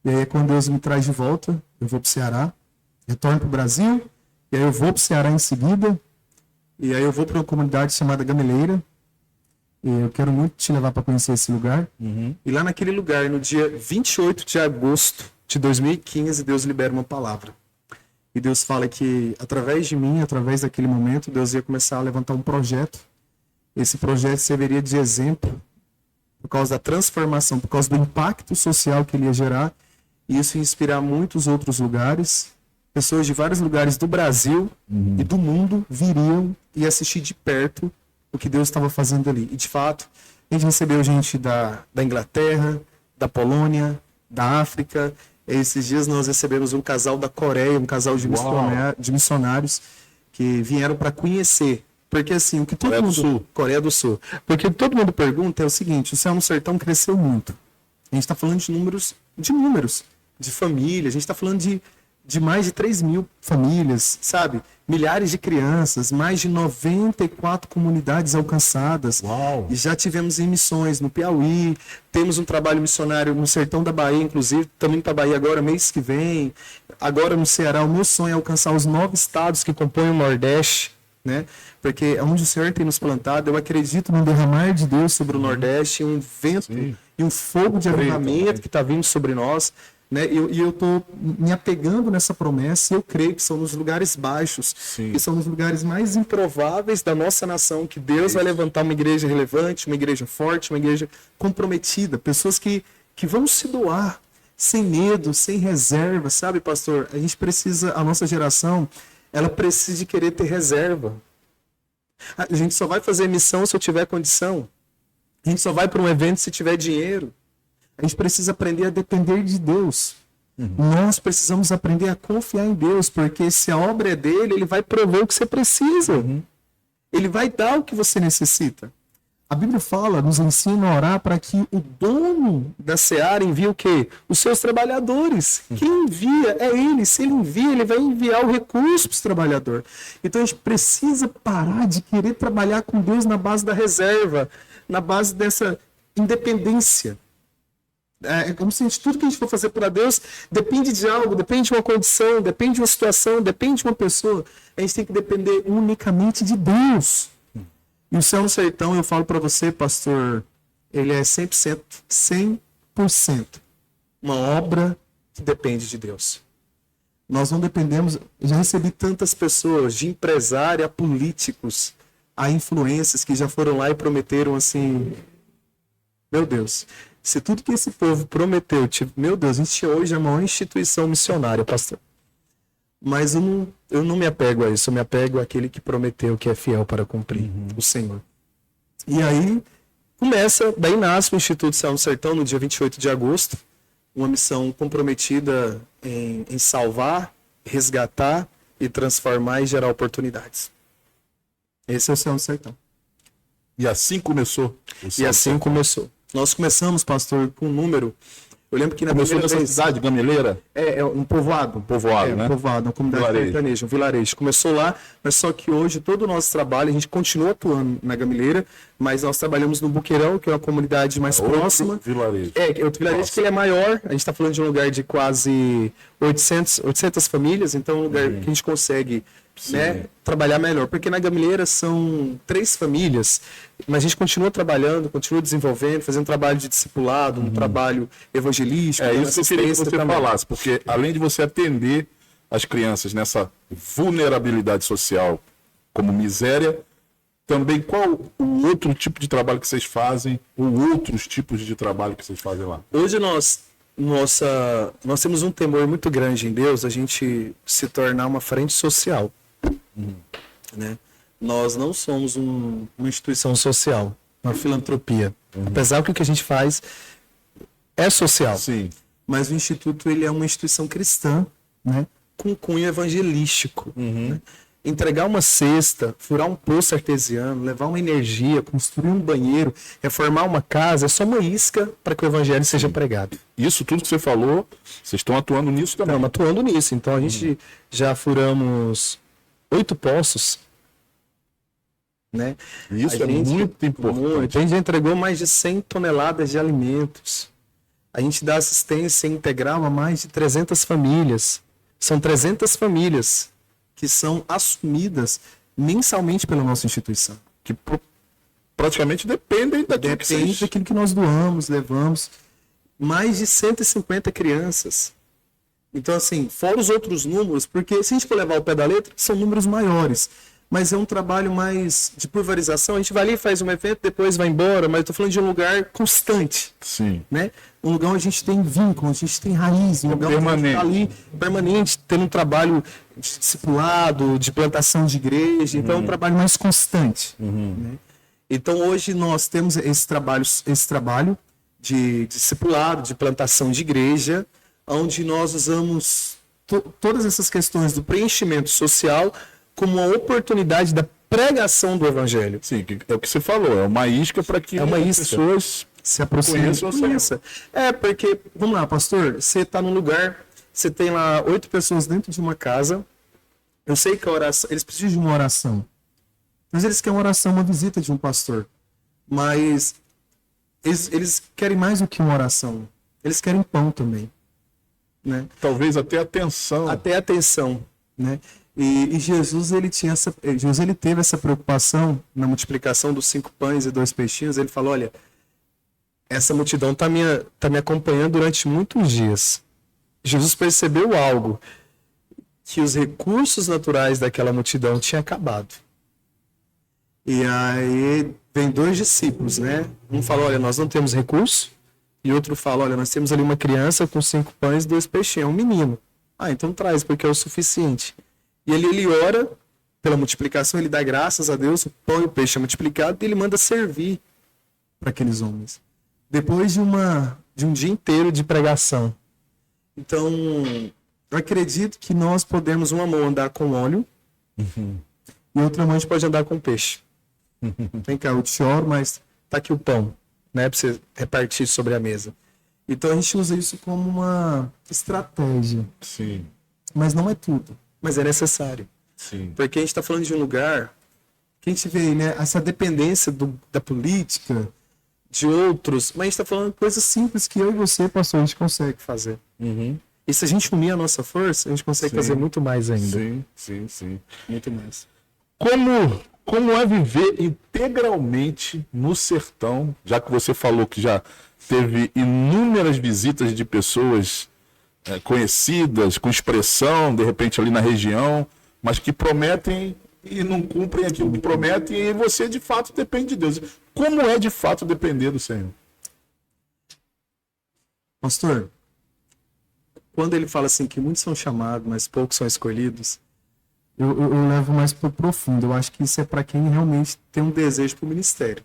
E aí, quando Deus me traz de volta, eu vou para o Ceará, retorno para o Brasil, e aí eu vou para o Ceará em seguida, e aí eu vou para uma comunidade chamada Gameleira, e eu quero muito te levar para conhecer esse lugar. E lá naquele lugar, no dia 28 de agosto de 2015, Deus libera uma palavra. E Deus fala que, através de mim, através daquele momento, Deus ia começar a levantar um projeto. Esse projeto serviria de exemplo, por causa da transformação, por causa do impacto social que ele ia gerar, e isso ia inspirar muitos outros lugares. Pessoas de vários lugares do Brasil e do mundo viriam e assistir de perto o que Deus estava fazendo ali. E, de fato, a gente recebeu gente da Inglaterra, da Polônia, da África. Esses dias nós recebemos um casal da Coreia, um casal de missionários que vieram para conhecer. Porque assim, o que todo mundo... Coreia do Sul. Porque o que todo mundo pergunta é o seguinte: o Céu no Sertão cresceu muito. A gente está falando de números, de família. A gente está falando de mais de 3 mil famílias, sabe? Milhares de crianças, mais de 94 comunidades alcançadas. Uau. E já tivemos em missões no Piauí, temos um trabalho missionário no sertão da Bahia, inclusive, também para a Bahia agora, mês que vem. Agora no Ceará, o meu sonho é alcançar os 9 estados que compõem o Nordeste, né? Porque onde o Senhor tem nos plantado, eu acredito no derramar de Deus sobre o Nordeste, um vento e um fogo de avivamento que está vindo sobre nós, né? E eu estou me apegando nessa promessa, e eu creio que são nos lugares baixos, que são nos lugares mais improváveis da nossa nação, que Deus vai levantar uma igreja relevante, uma igreja forte, uma igreja comprometida, pessoas que vão se doar sem medo, sem reserva, sabe, pastor? A gente precisa, a nossa geração, ela precisa de querer ter reserva. A gente só vai fazer missão se eu tiver condição. A gente só vai para um evento se tiver dinheiro. A gente precisa aprender a depender de Deus. Nós precisamos aprender a confiar em Deus, porque se a obra é dele, ele vai prover o que você precisa. Ele vai dar o que você necessita. A Bíblia fala, nos ensina a orar para que o dono da seara envie o quê? Os seus trabalhadores. Quem envia é ele. Se ele envia, ele vai enviar o recurso para os trabalhadores. Então a gente precisa parar de querer trabalhar com Deus na base da reserva, na base dessa independência. É como se tudo que a gente for fazer para Deus depende de algo, depende de uma condição, depende de uma situação, depende de uma pessoa. A gente tem que depender unicamente de Deus. E o Céu no Sertão, eu falo para você, pastor, ele é 100% uma obra que depende de Deus. Nós não dependemos, eu já recebi tantas pessoas, de empresário a políticos, a influências que já foram lá e prometeram assim, meu Deus, se tudo que esse povo prometeu, meu Deus, a gente hoje é a maior instituição missionária, pastor. Mas eu não me apego a isso, eu me apego àquele que prometeu, que é fiel para cumprir, o Senhor. E aí, daí nasce o Instituto Céu no Sertão, no dia 28 de agosto, uma missão comprometida em salvar, resgatar e transformar e gerar oportunidades. Esse é o Céu no Sertão. E assim começou. Começou. Nós começamos, pastor, com um número... Eu lembro que na começou nessa cidade, Gameleira? É um povoado. Um povoado, né? Um povoado, uma comunidade sertaneja, um vilarejo. Começou lá, mas só que hoje todo o nosso trabalho, a gente continua atuando na Gameleira, mas nós trabalhamos no Buqueirão, que é uma comunidade mais próxima. Vilarejo. É outro vilarejo que ele é maior. A gente está falando de um lugar de quase 800 famílias, então é um lugar que a gente consegue... né, trabalhar melhor, porque na Gameleira são 3 famílias, mas a gente continua trabalhando, continua desenvolvendo, fazendo trabalho de discipulado, um trabalho evangelístico. É isso que eu queria que você falasse, porque além de você atender as crianças nessa vulnerabilidade social como miséria, também qual o outro tipo de trabalho que vocês fazem, ou outros tipos de trabalho que vocês fazem lá? Hoje nós temos um temor muito grande em Deus, a gente se tornar uma frente social. Né? Nós não somos uma instituição social, uma filantropia. Apesar que o que a gente faz é social. Sim. Mas o Instituto ele é uma instituição cristã, né? Com cunho evangelístico. Né? Entregar uma cesta, furar um poço artesiano, levar uma energia, construir um banheiro, reformar uma casa, é só uma isca para que o evangelho seja pregado. Isso tudo que você falou, vocês estão atuando nisso também? Estamos atuando nisso. Então a gente já furamos 8 poços. Né? Isso é muito importante. A gente já entregou mais de 100 toneladas de alimentos. A gente dá assistência integral a mais de 300 famílias. São 300 famílias que são assumidas mensalmente pela nossa instituição. Que praticamente dependem daquilo daquilo que nós doamos, levamos. Mais de 150 crianças. Então, assim, fora os outros números, porque se a gente for levar ao pé da letra, são números maiores. Mas é um trabalho mais de pulverização. A gente vai ali, faz um evento, depois vai embora, mas eu estou falando de um lugar constante. Sim. Né? Um lugar onde a gente tem vínculo, onde a gente tem raiz, um lugar permanente. Onde a gente está ali permanente, tendo um trabalho de discipulado, de plantação de igreja. Então é um trabalho mais constante. Né? Então hoje nós temos esse trabalho de discipulado, de plantação de igreja, onde nós usamos todas essas questões do preenchimento social como uma oportunidade da pregação do evangelho. Sim, é o que você falou, é uma isca para que as pessoas se aproximem. Porque, vamos lá, pastor, você está num lugar, você tem lá 8 pessoas dentro de uma casa, eu sei que a oração, eles precisam de uma oração, mas eles querem uma oração, uma visita de um pastor, mas eles querem mais do que uma oração, eles querem pão também. Né? Talvez até atenção. Até atenção, né? E Jesus ele teve essa preocupação na multiplicação dos 5 pães e 2 peixinhos. Ele falou: olha, essa multidão tá me acompanhando durante muitos dias. Jesus percebeu algo, que os recursos naturais daquela multidão tinham acabado. E aí vem 2 discípulos, né? Um fala: olha, nós não temos recurso. E outro fala: olha, nós temos ali uma criança com 5 pães e 2 peixinhos, é um menino. Então traz, porque é o suficiente. E ele ora pela multiplicação, ele dá graças a Deus, o pão e o peixe é multiplicado, e ele manda servir para aqueles homens. Depois de um dia inteiro de pregação. Então, eu acredito que nós podemos, uma mão andar com óleo, e outra mão a gente pode andar com peixe. Vem cá, eu te oro, mas tá aqui o pão, né, para você repartir sobre a mesa. Então a gente usa isso como uma estratégia. Sim. Mas não é tudo. Mas é necessário. Sim. Porque a gente está falando de um lugar que a gente vê, né, essa dependência da política, de outros, mas a gente está falando de coisas simples que eu e você, pastor, a gente consegue fazer. E se a gente unir a nossa força, a gente consegue fazer muito mais ainda. Sim. Muito mais. Como é viver integralmente no sertão, já que você falou que já teve inúmeras visitas de pessoas conhecidas, com expressão, de repente ali na região, mas que prometem e não cumprem aquilo que prometem, e você de fato depende de Deus. Como é de fato depender do Senhor? Pastor, quando ele fala assim que muitos são chamados, mas poucos são escolhidos, eu levo mais para o profundo. Eu acho que isso é para quem realmente tem um desejo para o ministério.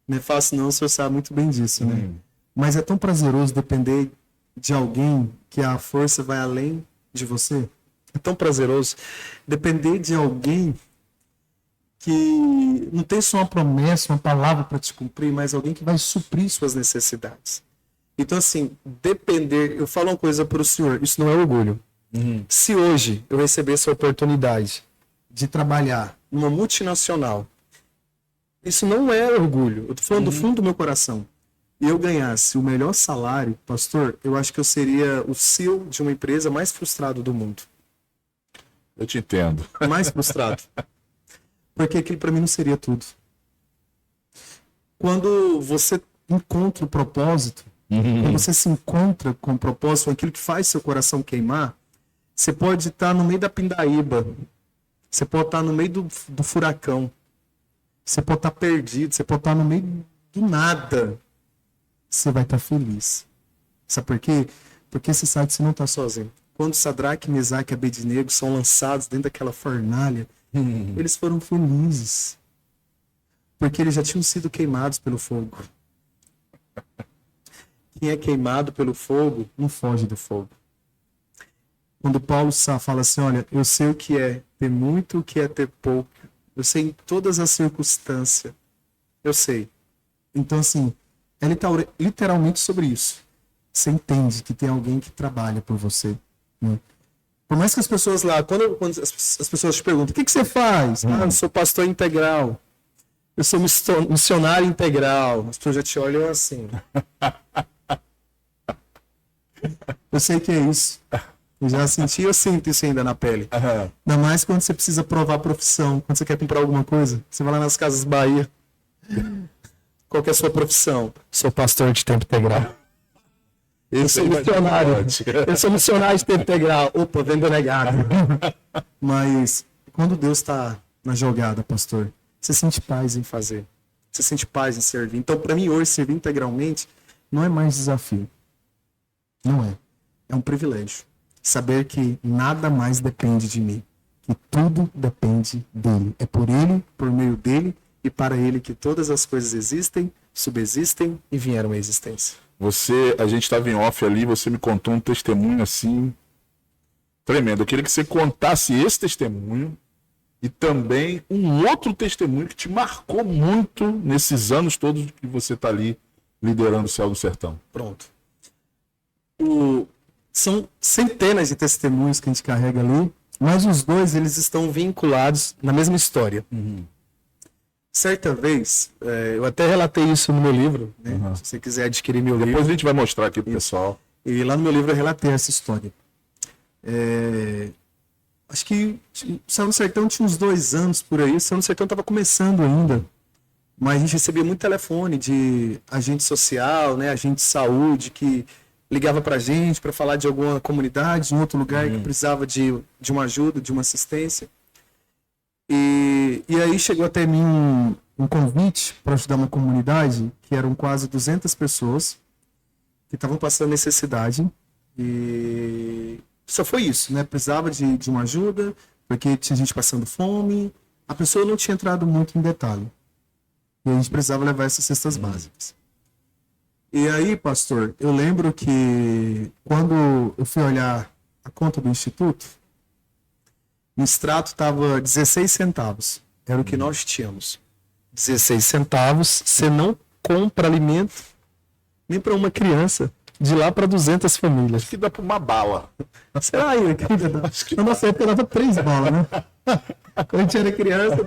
Não é fácil não, o senhor sabe muito bem disso, né? Mas é tão prazeroso depender de alguém que a força vai além de você. É tão prazeroso depender de alguém que não tem só uma promessa, uma palavra para te cumprir, mas alguém que vai suprir suas necessidades. Então, assim, depender... Eu falo uma coisa para o senhor, isso não é orgulho. Se hoje eu receber essa oportunidade de trabalhar numa multinacional, isso não é orgulho. Eu estou falando do fundo do meu coração. E eu ganhasse o melhor salário, pastor, eu acho que eu seria o CEO de uma empresa mais frustrado do mundo. Eu te entendo. Mais frustrado. Porque aquilo para mim não seria tudo. Quando você encontra o propósito, quando você se encontra com o propósito, com aquilo que faz seu coração queimar, você pode estar no meio da pindaíba, Você pode estar no meio do furacão. Você pode estar perdido. Você pode estar no meio do nada. Você vai estar feliz. Sabe por quê? Porque você sabe que você não está sozinho. Quando Sadraque, Mesaque e Abednego são lançados dentro daquela fornalha, eles foram felizes. Porque eles já tinham sido queimados pelo fogo. Quem é queimado pelo fogo, não foge do fogo. Quando Paulo fala assim, olha, eu sei o que é ter muito, o que é ter pouco. Eu sei em todas as circunstâncias. Eu sei. Então, assim, é literalmente sobre isso. Você entende que tem alguém que trabalha por você. Né? Por mais que as pessoas lá, quando as pessoas te perguntam, o que você faz? Ah, eu sou pastor integral. Eu sou missionário integral. As pessoas já te olham assim. Eu sei que é isso. Eu já senti, eu sinto isso ainda na pele. Ainda mais quando você precisa provar a profissão, quando você quer comprar alguma coisa. Você vai lá nas Casas Bahia. Qual que é a sua profissão? Sou pastor de tempo integral. Eu sou missionário. Eu sou missionário de tempo integral. Opa, vendo negado. Mas quando Deus está na jogada, pastor, você sente paz em fazer. Você sente paz em servir. Então, para mim, hoje, servir integralmente não é mais desafio. Não é. É um privilégio. Saber que nada mais depende de mim. Que tudo depende dele. É por ele, por meio dele e para ele que todas as coisas existem, subsistem e vieram à existência. A gente estava em off ali, você me contou um testemunho assim, tremendo. Eu queria que você contasse esse testemunho e também um outro testemunho que te marcou muito nesses anos todos que você está ali liderando o Céu do Sertão. Pronto. São centenas de testemunhos que a gente carrega ali, mas os dois eles estão vinculados na mesma história. Certa vez, eu até relatei isso no meu livro, né? Se você quiser adquirir meu livro. Depois a gente vai mostrar aqui pro pessoal. E lá no meu livro eu relatei essa história. Acho que o Céu do Sertão tinha uns 2 anos por aí. O Céu do Sertão estava começando ainda. Mas a gente recebia muito telefone de agente social, né? Agente de saúde, que ligava pra gente para falar de alguma comunidade em outro lugar que precisava de uma ajuda, de uma assistência. E aí chegou até mim um convite para ajudar uma comunidade que eram quase 200 pessoas que estavam passando necessidade. E só foi isso, né? Precisava de uma ajuda, porque tinha gente passando fome. A pessoa não tinha entrado muito em detalhe. E a gente precisava levar essas cestas básicas. E aí, pastor, eu lembro que quando eu fui olhar a conta do Instituto, o extrato estava 16 centavos. Era o que nós tínhamos. 16 centavos, você não compra alimento nem para uma criança. De lá para 200 famílias. Acho que dá para uma bala. Será aí? Na nossa época dava 3 balas, né? Quando a gente era criança,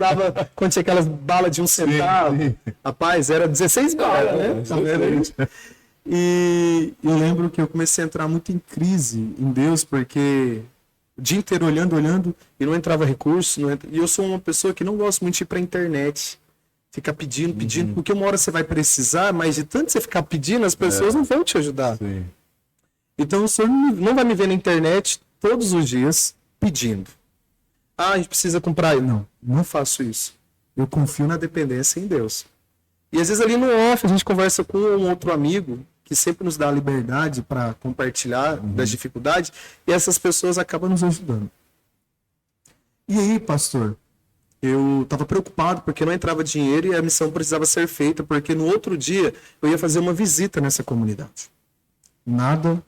quando tinha aquelas balas de 1 centavo. Sim. Rapaz, era 16 balas, né? Tá vendo? E eu lembro que eu comecei a entrar muito em crise em Deus, porque o dia inteiro olhando, e não entrava recurso. E eu sou uma pessoa que não gosto muito de ir pra internet. Ficar pedindo, porque uma hora você vai precisar, mas de tanto você ficar pedindo, as pessoas não vão te ajudar. Sim. Então o senhor não vai me ver na internet todos os dias pedindo. Ah, a gente precisa comprar. Não faço isso. Eu confio na dependência em Deus. E às vezes ali no off a gente conversa com um outro amigo que sempre nos dá a liberdade para compartilhar das dificuldades, e essas pessoas acabam nos ajudando. E aí, pastor, eu estava preocupado porque não entrava dinheiro e a missão precisava ser feita, porque no outro dia eu ia fazer uma visita nessa comunidade. Nada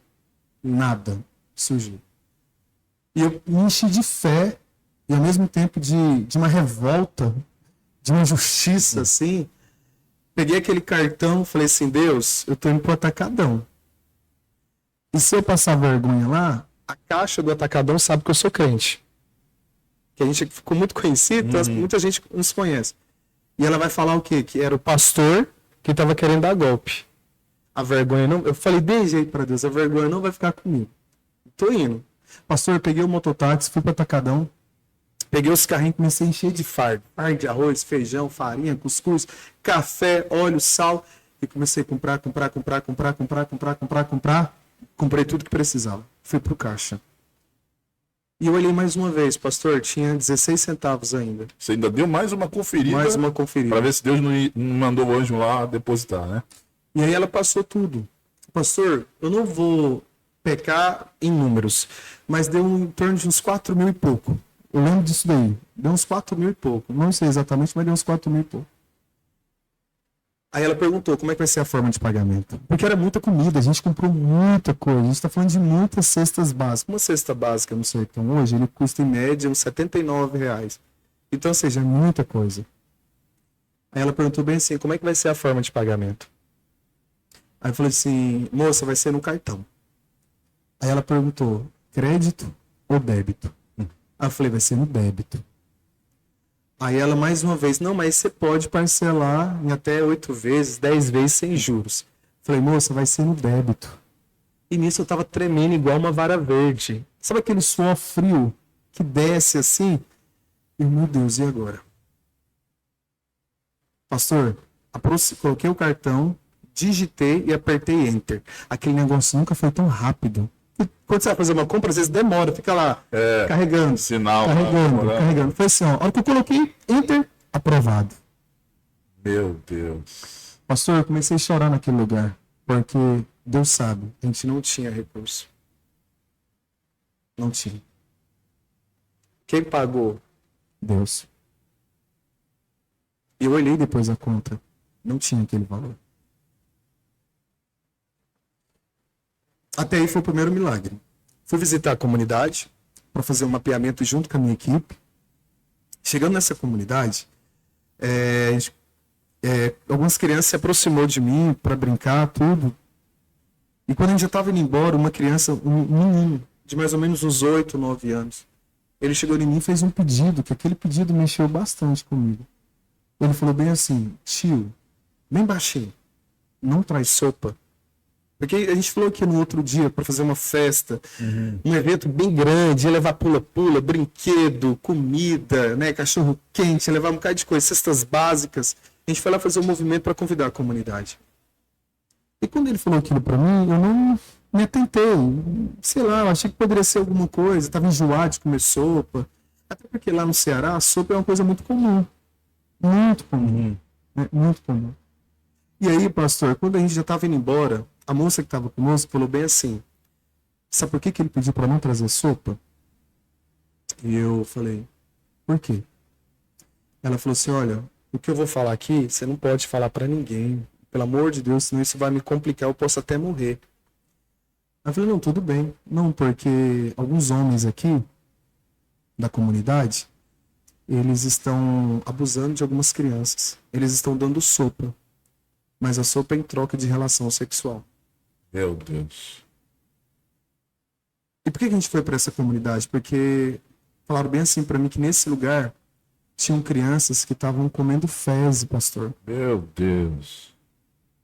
surgiu. E eu me enchi de fé e ao mesmo tempo de uma revolta, de uma justiça, assim. Peguei aquele cartão, falei assim, Deus, eu tô indo pro Atacadão. E se eu passar vergonha lá, a caixa do Atacadão sabe que eu sou crente. Que a gente ficou muito conhecido, então muita gente nos conhece. E ela vai falar o quê? Que era o pastor que estava querendo dar golpe. A vergonha não... Eu falei, dei jeito para Deus, a vergonha não vai ficar comigo. Tô indo. Pastor, eu peguei o mototáxi, fui para Atacadão, peguei os carrinhos, comecei a encher de fardo. Fardo de arroz, feijão, farinha, cuscuz, café, óleo, sal. E comecei a comprar. Comprei tudo que precisava. Fui pro caixa. E eu olhei mais uma vez, pastor, tinha 16 centavos ainda. Você ainda deu mais uma conferida. Mais uma conferida. Para ver se Deus não mandou o anjo lá depositar, né? E aí ela passou tudo. Pastor, eu não vou pecar em números, mas deu em torno de uns 4 mil e pouco. Eu lembro disso daí. Deu uns 4 mil e pouco. Não sei exatamente, mas deu uns 4 mil e pouco. Aí ela perguntou como é que vai ser a forma de pagamento. Porque era muita comida, a gente comprou muita coisa. A gente está falando de muitas cestas básicas. Uma cesta básica no sertão hoje, ele custa em média uns R$ 79. Então, ou seja, é muita coisa. Aí ela perguntou bem assim, como é que vai ser a forma de pagamento? Aí eu falei assim, moça, vai ser no cartão. Aí ela perguntou, crédito ou débito? Aí eu falei, vai ser no débito. Aí ela mais uma vez, não, mas você pode parcelar em até 8 vezes, 10 vezes sem juros. Falei, moça, vai ser no débito. E nisso eu tava tremendo igual uma vara verde. Sabe aquele suor frio que desce assim? E meu Deus, e agora? Pastor, coloquei o cartão, digitei e apertei Enter. Aquele negócio nunca foi tão rápido. E quando você vai fazer uma compra, às vezes demora, fica lá, carregando. Sinal. Carregando. Foi assim, ó. A hora que eu coloquei Enter, aprovado. Meu Deus. Pastor, eu comecei a chorar naquele lugar, porque Deus sabe, a gente não tinha recurso. Não tinha. Quem pagou? Deus. E eu olhei depois a conta. Não tinha aquele valor. Até aí foi o primeiro milagre. Fui visitar a comunidade para fazer um mapeamento junto com a minha equipe. Chegando nessa comunidade, algumas crianças se aproximou de mim para brincar, tudo. E quando a gente já estava indo embora, uma criança, um menino, de mais ou menos uns 8, 9 anos, ele chegou em mim e fez um pedido, que aquele pedido mexeu bastante comigo. Ele falou bem assim, tio, bem baixinho, não traz sopa. Porque a gente falou aqui no outro dia para fazer uma festa, um evento bem grande, ia levar pula-pula, brinquedo, comida, né, cachorro quente, ia levar um bocado de coisa, cestas básicas. A gente foi lá fazer um movimento para convidar a comunidade. E quando ele falou aquilo para mim, eu não me atentei. Sei lá, eu achei que poderia ser alguma coisa, estava enjoado de comer sopa. Até porque lá no Ceará, a sopa é uma coisa muito comum. Muito comum. Né? Muito comum. E aí, pastor, quando a gente já estava indo embora, a moça que estava conosco falou bem assim, sabe por que ele pediu para não trazer sopa? E eu falei, por quê? Ela falou assim, olha, o que eu vou falar aqui, você não pode falar para ninguém. Pelo amor de Deus, senão isso vai me complicar, eu posso até morrer. Eu falei, não, tudo bem. Não, porque alguns homens aqui da comunidade, eles estão abusando de algumas crianças. Eles estão dando sopa. Mas a sopa é em troca de relação sexual. Meu Deus. E por que a gente foi para essa comunidade? Porque falaram bem assim para mim que nesse lugar tinham crianças que estavam comendo fezes, pastor. Meu Deus.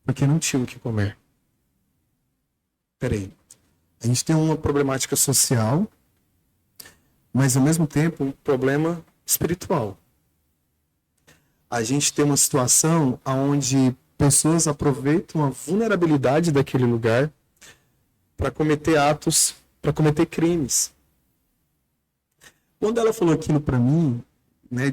Porque não tinham o que comer. Peraí. A gente tem uma problemática social, mas ao mesmo tempo um problema espiritual. A gente tem uma situação onde pessoas aproveitam a vulnerabilidade daquele lugar para cometer atos, para cometer crimes. Quando ela falou aquilo para mim, né,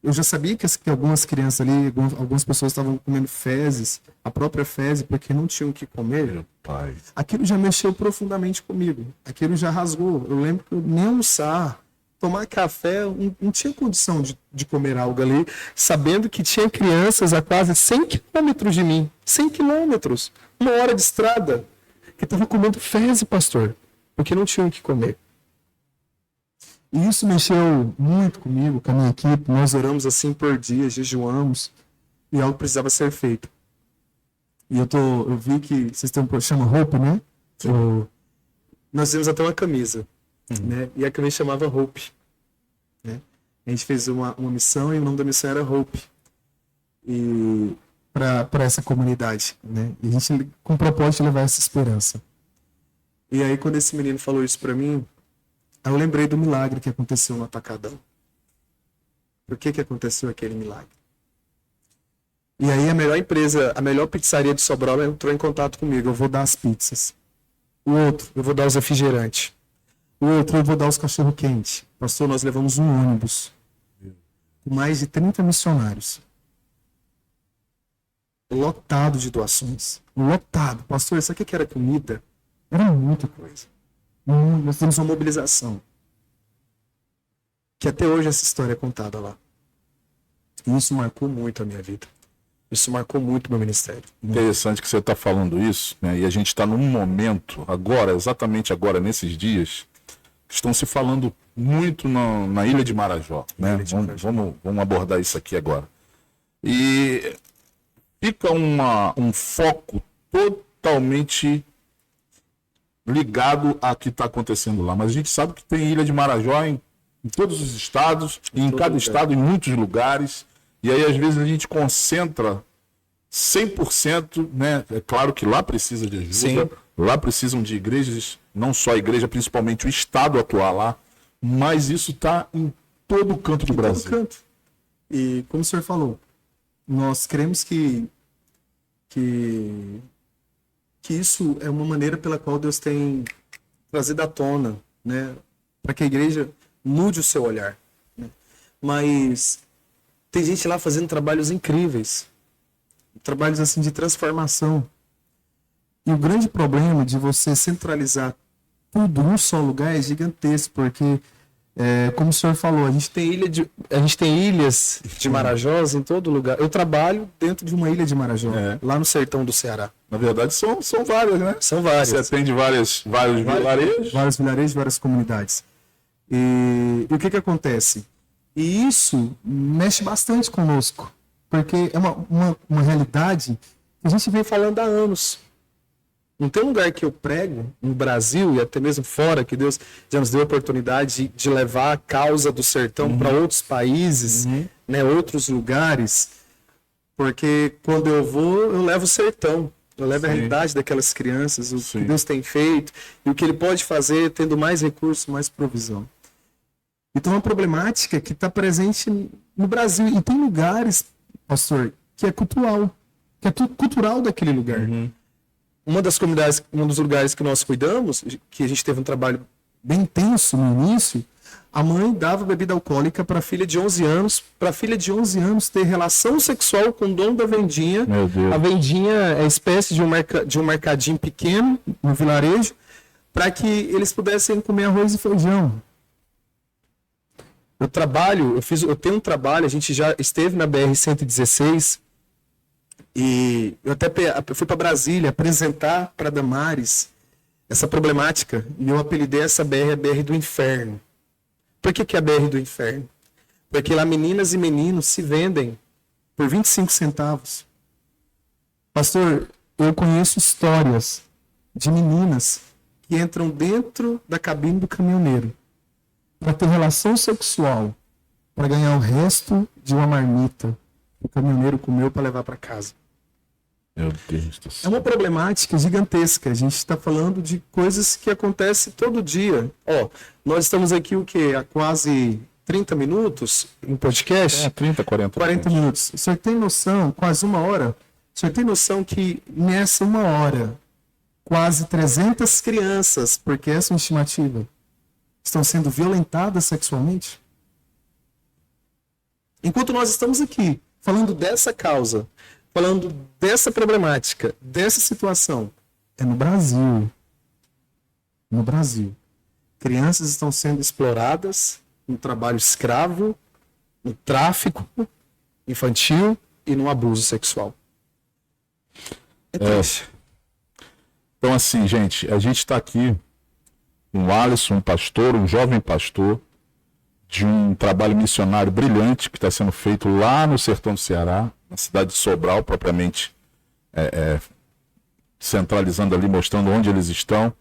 eu já sabia que algumas crianças ali, algumas pessoas estavam comendo fezes, a própria fezes, porque não tinham o que comer. Meu pai. Aquilo já mexeu profundamente comigo. Aquilo já rasgou. Eu lembro que eu nem almoçar, tomar café, não tinha condição de comer algo ali, sabendo que tinha crianças a quase 100 quilômetros de mim. 100 quilômetros. 1 hora de estrada. Que estavam comendo fezes, pastor. Porque não tinham o que comer. E isso mexeu muito comigo, com a minha equipe. Nós oramos assim por dias, jejuamos. E algo precisava ser feito. E eu vi que vocês têm chama Hope, né? Nós temos até uma camisa. Né? E a camisa chamava Hope. Né? A gente fez uma missão e o nome da missão era Hope. E para essa comunidade. Né? E a gente com o propósito de levar essa esperança. E aí quando esse menino falou isso para mim, eu lembrei do milagre que aconteceu no Atacadão. Por que aconteceu aquele milagre? E aí a melhor pizzaria de Sobral entrou em contato comigo. Eu vou dar as pizzas. O outro, eu vou dar os refrigerantes. O outro, eu vou dar os cachorro quente. Pastor, nós levamos um ônibus com mais de 30 missionários. Lotado de doações. Lotado. Pastor, isso aqui que era comida? Era muita coisa. Nós temos uma mobilização. Que até hoje essa história é contada lá. E isso marcou muito a minha vida. Isso marcou muito o meu ministério. Interessante que você está falando isso, né? E a gente está num momento, agora, exatamente agora, nesses dias, que estão se falando muito na Ilha de Marajó. Né? Vamos abordar isso aqui agora. E fica um foco totalmente ligado a que está acontecendo lá. Mas a gente sabe que tem Ilha de Marajó em todos os estados, e em cada estado, em muitos lugares. E aí, às vezes, a gente concentra 100%, né? É claro que lá precisa de ajuda, sim, lá precisam de igrejas, não só a igreja, principalmente o Estado atuar lá, mas isso está em todo canto do Brasil. Todo canto. E, como o senhor falou, nós cremos que isso é uma maneira pela qual Deus tem trazido à tona, né? Para que a igreja mude o seu olhar. Né? Mas tem gente lá fazendo trabalhos incríveis. Trabalhos assim de transformação. E o grande problema de você centralizar tudo num só lugar é gigantesco, porque, como o senhor falou, a gente tem ilhas de Marajós em todo lugar. Eu trabalho dentro de uma ilha de Marajó, lá no sertão do Ceará. Na verdade, são várias, né? São várias. Você atende vários vilarejos? Vários vilarejos, várias comunidades. E o que acontece? E isso mexe bastante conosco, porque é uma realidade que a gente vem falando há anos. Não tem lugar que eu prego, no Brasil e até mesmo fora, que Deus já nos deu a oportunidade de levar a causa do sertão para outros países, né, outros lugares, porque quando eu vou, eu levo o sertão. Eu levo a realidade daquelas crianças, o que Deus tem feito e o que Ele pode fazer tendo mais recursos, mais provisão. Então, é uma problemática que está presente no Brasil. E tem lugares, pastor, que é cultural daquele lugar. Uma das comunidades, um dos lugares que nós cuidamos, que a gente teve um trabalho bem intenso no início, a mãe dava bebida alcoólica para a filha de 11 anos, para a filha de 11 anos ter relação sexual com o dono da vendinha. Meu Deus. A vendinha é espécie de um mercadinho pequeno no vilarejo, para que eles pudessem comer arroz e feijão. Eu tenho um trabalho, a gente já esteve na BR-116 e eu fui para Brasília apresentar para Damares essa problemática e eu apelidei essa BR a BR do Inferno. Por que é a BR do Inferno? Porque lá meninas e meninos se vendem por 25 centavos. Pastor, eu conheço histórias de meninas que entram dentro da cabine do caminhoneiro para ter relação sexual, para ganhar o resto de uma marmita que o caminhoneiro comeu para levar para casa. Meu Deus do céu. É uma problemática gigantesca. A gente está falando de coisas que acontecem todo dia. Nós estamos aqui há quase 30 minutos em podcast? 40 minutos. O senhor tem noção, quase uma hora, o senhor tem noção que nessa uma hora, quase 300 crianças, porque essa é uma estimativa, estão sendo violentadas sexualmente? Enquanto nós estamos aqui falando dessa causa, falando dessa problemática, dessa situação, é no Brasil. No Brasil. Crianças estão sendo exploradas no trabalho escravo, no tráfico infantil e no abuso sexual. É triste. Então, assim, gente, a gente está aqui um Alisson, um pastor, um jovem pastor, de um trabalho missionário brilhante que está sendo feito lá no sertão do Ceará, na cidade de Sobral, propriamente centralizando ali, mostrando onde eles estão.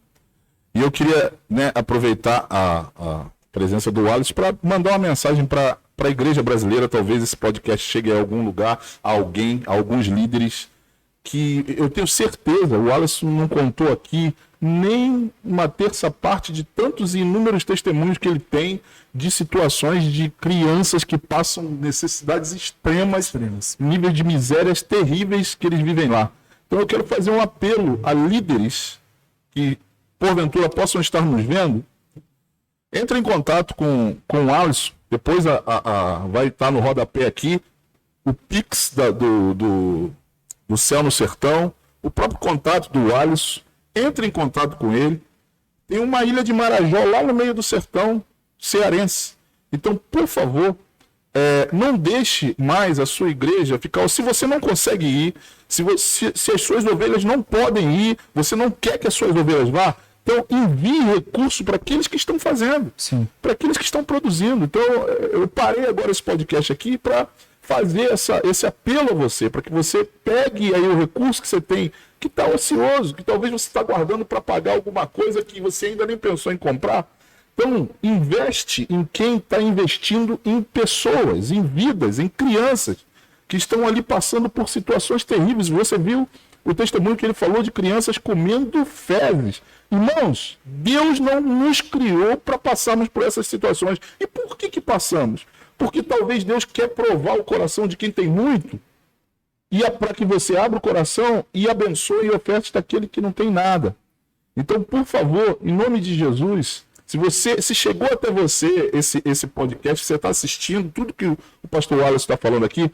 E eu queria, aproveitar a presença do Alisson para mandar uma mensagem para a igreja brasileira. Talvez esse podcast chegue a algum lugar, a alguns líderes, que eu tenho certeza, o Alisson não contou aqui nem uma terça parte de tantos e inúmeros testemunhos que ele tem de situações de crianças que passam necessidades extremas, níveis de misérias terríveis que eles vivem lá. Então eu quero fazer um apelo a líderes que porventura possam estar nos vendo, Entre em contato com o Alisson, depois vai estar no rodapé aqui, o Pix do Céu no Sertão, o próprio contato do Alisson, entre em contato com ele. Tem uma ilha de Marajó lá no meio do sertão cearense. Então, por favor, não deixe mais a sua igreja ficar... Se você não consegue ir, se as suas ovelhas não podem ir, você não quer que as suas ovelhas vá, então envie recurso para aqueles que estão fazendo, para aqueles que estão produzindo. Então, eu parei agora esse podcast aqui para fazer esse apelo a você, para que você pegue aí o recurso que você tem, que está ocioso, que talvez você está guardando para pagar alguma coisa que você ainda nem pensou em comprar. Então, investe em quem está investindo em pessoas, em vidas, em crianças que estão ali passando por situações terríveis. Você viu o testemunho que ele falou de crianças comendo fezes. Irmãos, Deus não nos criou para passarmos por essas situações. E por que passamos? Porque talvez Deus quer provar o coração de quem tem muito, e é para que você abra o coração e abençoe e oferte daquele que não tem nada. Então, por favor, em nome de Jesus, se chegou até você esse podcast, você está assistindo, tudo que o pastor Wallace está falando aqui,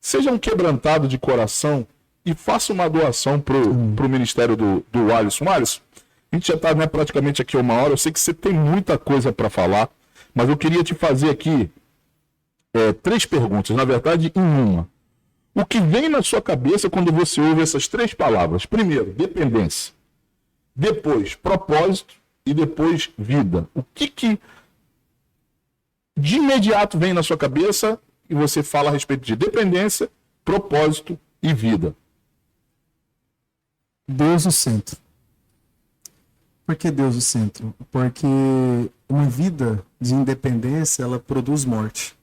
seja um quebrantado de coração e faça uma doação para o ministério do Alisson. Alisson, a gente já está praticamente aqui 1 hora, eu sei que você tem muita coisa para falar, mas eu queria te fazer aqui 3 perguntas, na verdade, em uma. O que vem na sua cabeça quando você ouve essas 3 palavras? Primeiro, dependência. Depois, propósito. E depois, vida. O que de imediato vem na sua cabeça e você fala a respeito de dependência, propósito e vida? Deus o centro. Por que Deus o centro? Porque uma vida de independência, ela produz morte.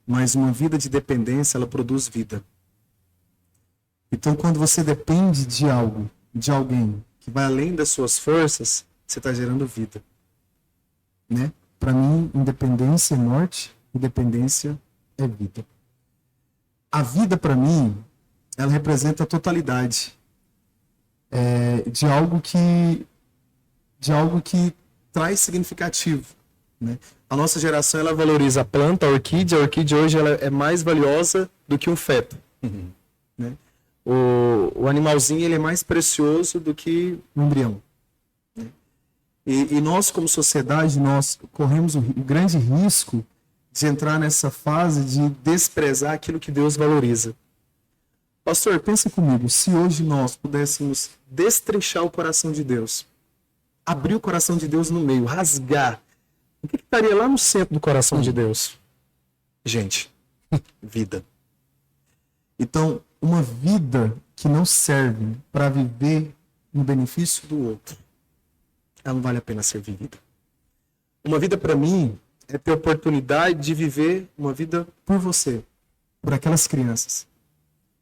Mas uma vida de dependência, ela produz vida. Então, quando você depende de algo, de alguém que vai além das suas forças, você está gerando vida. Né? Para mim, independência é morte, independência é vida. A vida, para mim, ela representa a totalidade de algo que traz significativo. Né? A nossa geração, ela valoriza a planta, a orquídea hoje ela é mais valiosa do que um feto. Né? O animalzinho, ele é mais precioso do que um embrião. Né? E nós, como sociedade, nós corremos o grande risco de entrar nessa fase de desprezar aquilo que Deus valoriza. Pastor, pensa comigo, se hoje nós pudéssemos destrinchar o coração de Deus, abrir o coração de Deus no meio, rasgar, o que estaria lá no centro do coração de Deus? Gente, vida. Então, uma vida que não serve para viver no benefício do outro, ela não vale a pena ser vivida. Uma vida, para mim, é ter oportunidade de viver uma vida por você, por aquelas crianças,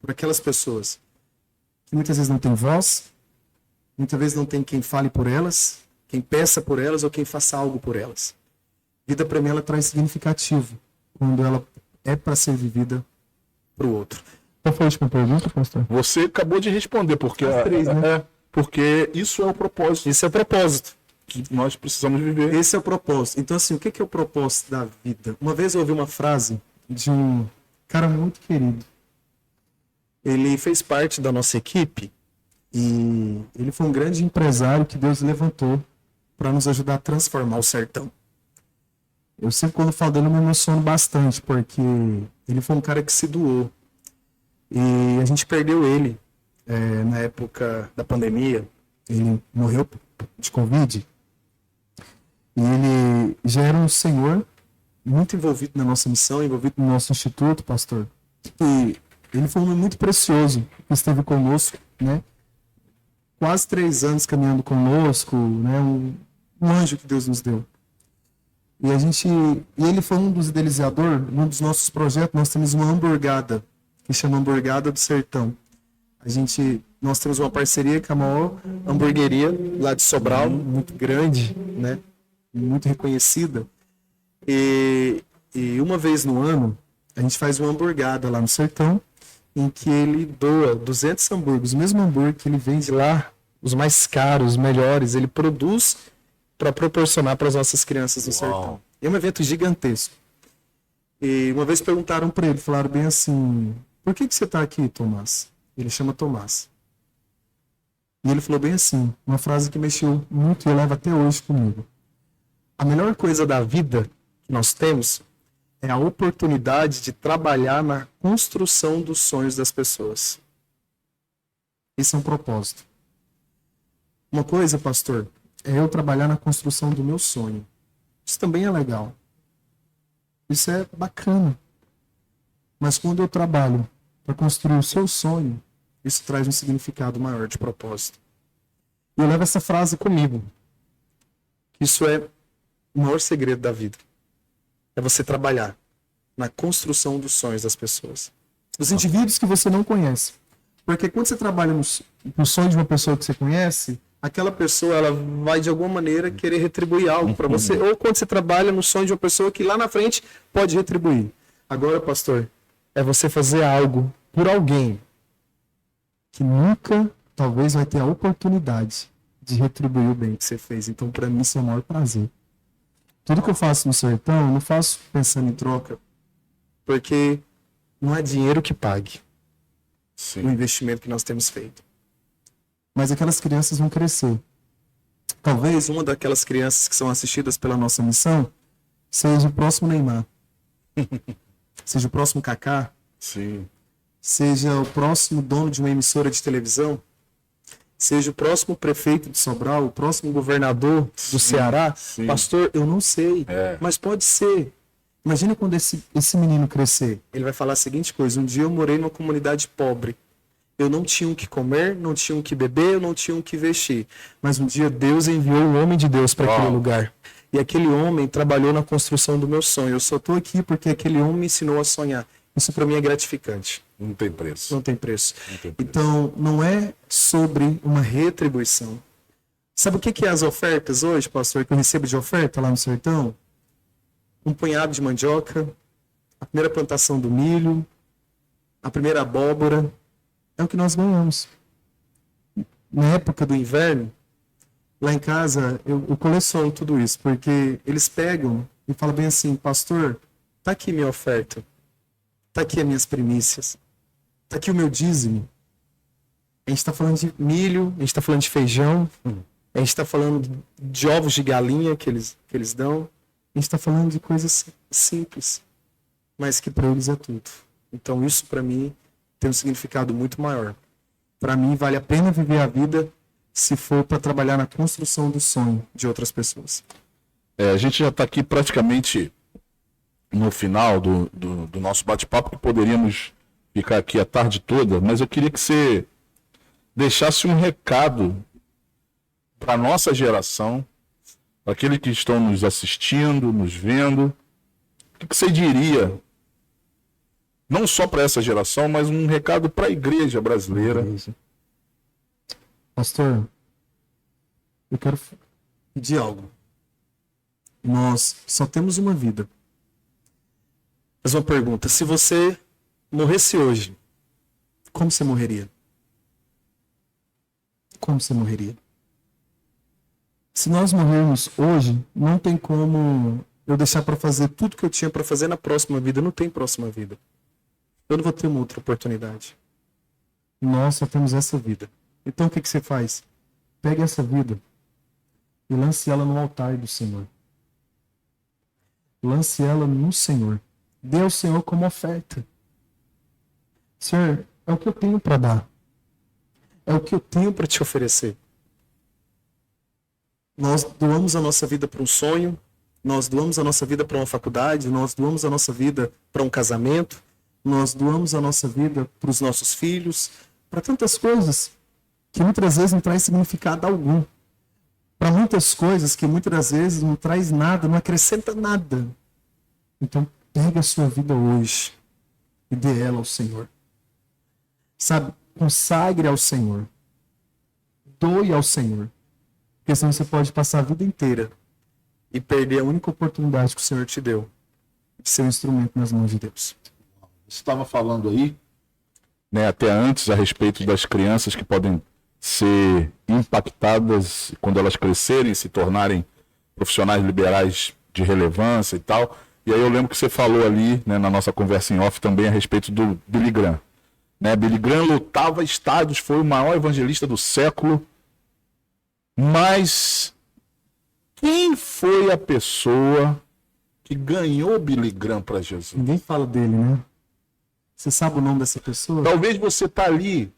por aquelas pessoas que muitas vezes não têm voz, muitas vezes não tem quem fale por elas, quem peça por elas ou quem faça algo por elas. Vida, para mim, ela traz significativo quando ela é para ser vivida para o outro. Qual foi a última pergunta, pastor? Você acabou de responder, porque As 3, né? porque isso é o propósito. Esse é o propósito. Que nós precisamos viver. Esse é o propósito. Então, assim, o que é o propósito da vida? Uma vez eu ouvi uma frase de um cara muito querido. Ele fez parte da nossa equipe e ele foi um grande empresário que Deus levantou para nos ajudar a transformar o sertão. Eu sempre, quando falo dele, eu me emociono bastante, porque ele foi um cara que se doou. E a gente perdeu ele na época da pandemia. Ele morreu de Covid. E ele já era um senhor muito envolvido na nossa missão, envolvido no nosso instituto, pastor. E ele foi um homem muito precioso que esteve conosco, né? Quase 3 anos caminhando conosco, né? Um anjo que Deus nos deu. E ele foi um dos idealizadores, um dos nossos projetos. Nós temos uma hamburgada, que chama Hamburgada do Sertão. Nós temos uma parceria com a maior hamburgueria lá de Sobral, muito grande, né? Muito reconhecida. E uma vez no ano, a gente faz uma hamburgada lá no Sertão, em que ele doa 200 hambúrgueres. O mesmo hambúrguer que ele vende lá, os mais caros, os melhores, ele produz para proporcionar para as nossas crianças no sertão. É um evento gigantesco. E uma vez perguntaram para ele, falaram bem assim, por que você está aqui, Tomás? Ele chama Tomás. E ele falou bem assim, uma frase que mexeu muito e leva até hoje comigo. A melhor coisa da vida que nós temos é a oportunidade de trabalhar na construção dos sonhos das pessoas. Esse é um propósito. Uma coisa, pastor, é eu trabalhar na construção do meu sonho. Isso também é legal. Isso é bacana. Mas quando eu trabalho para construir o seu sonho, isso traz um significado maior de propósito. E eu levo essa frase comigo. Isso é o maior segredo da vida. É você trabalhar na construção dos sonhos das pessoas. Dos indivíduos que você não conhece. Porque quando você trabalha no sonho de uma pessoa que você conhece, aquela pessoa ela vai de alguma maneira querer retribuir algo para você. Ou quando você trabalha no sonho de uma pessoa que lá na frente pode retribuir. Agora, pastor, é você fazer algo por alguém que nunca, talvez, vai ter a oportunidade de retribuir o bem que você fez. Então, para mim, isso é o maior prazer. Tudo que eu faço no sertão, eu não faço pensando em troca, porque não é dinheiro que pague o investimento que nós temos feito. Mas aquelas crianças vão crescer. Talvez uma daquelas crianças que são assistidas pela nossa missão seja o próximo Neymar. Seja o próximo Kaká. Sim. Seja o próximo dono de uma emissora de televisão. Seja o próximo prefeito de Sobral, o próximo governador do Ceará. Sim. Pastor, eu não sei, mas pode ser. Imagina quando esse menino crescer. Ele vai falar a seguinte coisa: um dia eu morei numa comunidade pobre. Eu não tinha o que comer, não tinha o que beber, eu não tinha o que vestir. Mas um dia Deus enviou um homem de Deus para aquele lugar. E aquele homem trabalhou na construção do meu sonho. Eu só estou aqui porque aquele homem me ensinou a sonhar. Isso para mim é gratificante. Não tem preço. Não tem preço. Então, não é sobre uma retribuição. Sabe o que é as ofertas hoje, pastor, que eu recebo de oferta lá no sertão? Um punhado de mandioca, a primeira plantação do milho, a primeira abóbora. É o que nós ganhamos. Na época do inverno, lá em casa, eu coleciono tudo isso, porque eles pegam e falam bem assim, pastor, tá aqui minha oferta, tá aqui as minhas primícias, tá aqui o meu dízimo. A gente está falando de milho, a gente está falando de feijão, a gente está falando de ovos de galinha que eles dão, a gente está falando de coisas simples, mas que para eles é tudo. Então isso para mim tem um significado muito maior. Para mim vale a pena viver a vida se for para trabalhar na construção do sonho de outras pessoas. A gente já está aqui praticamente no final do nosso bate-papo, que poderíamos ficar aqui a tarde toda, mas eu queria que você deixasse um recado para a nossa geração, para aqueles que estão nos assistindo, nos vendo. O que você diria, não só para essa geração, mas um recado para a igreja brasileira? Pastor, eu quero pedir algo. Nós só temos uma vida. Mas uma pergunta: se você morresse hoje, como você morreria? Como você morreria? Se nós morrermos hoje, não tem como eu deixar para fazer tudo que eu tinha para fazer na próxima vida. Não tem próxima vida. Eu não vou ter uma outra oportunidade. Nós só temos essa vida. Então o que você faz? Pega essa vida e lance ela no altar do Senhor. Lance ela no Senhor. Dê ao Senhor como oferta. Senhor, é o que eu tenho para dar. É o que eu tenho para te oferecer. Nós doamos a nossa vida para um sonho, nós doamos a nossa vida para uma faculdade, nós doamos a nossa vida para um casamento, nós doamos a nossa vida para os nossos filhos, para tantas coisas que muitas vezes não traz significado algum. Para muitas coisas que muitas vezes não traz nada, não acrescenta nada. Então, pega a sua vida hoje e dê ela ao Senhor. Sabe, consagre ao Senhor. Doe ao Senhor. Porque senão você pode passar a vida inteira e perder a única oportunidade que o Senhor te deu de ser um instrumento nas mãos de Deus. Você estava falando aí, né, até antes, a respeito das crianças que podem ser impactadas quando elas crescerem, se tornarem profissionais liberais de relevância e tal. E aí eu lembro que você falou ali, né, na nossa conversa em off também a respeito do Billy Graham. Né? Billy Graham lotava estádios, foi o maior evangelista do século. Mas quem foi a pessoa que ganhou Billy Graham para Jesus? Ninguém fala dele, né? Você sabe o nome dessa pessoa? Talvez você tá ali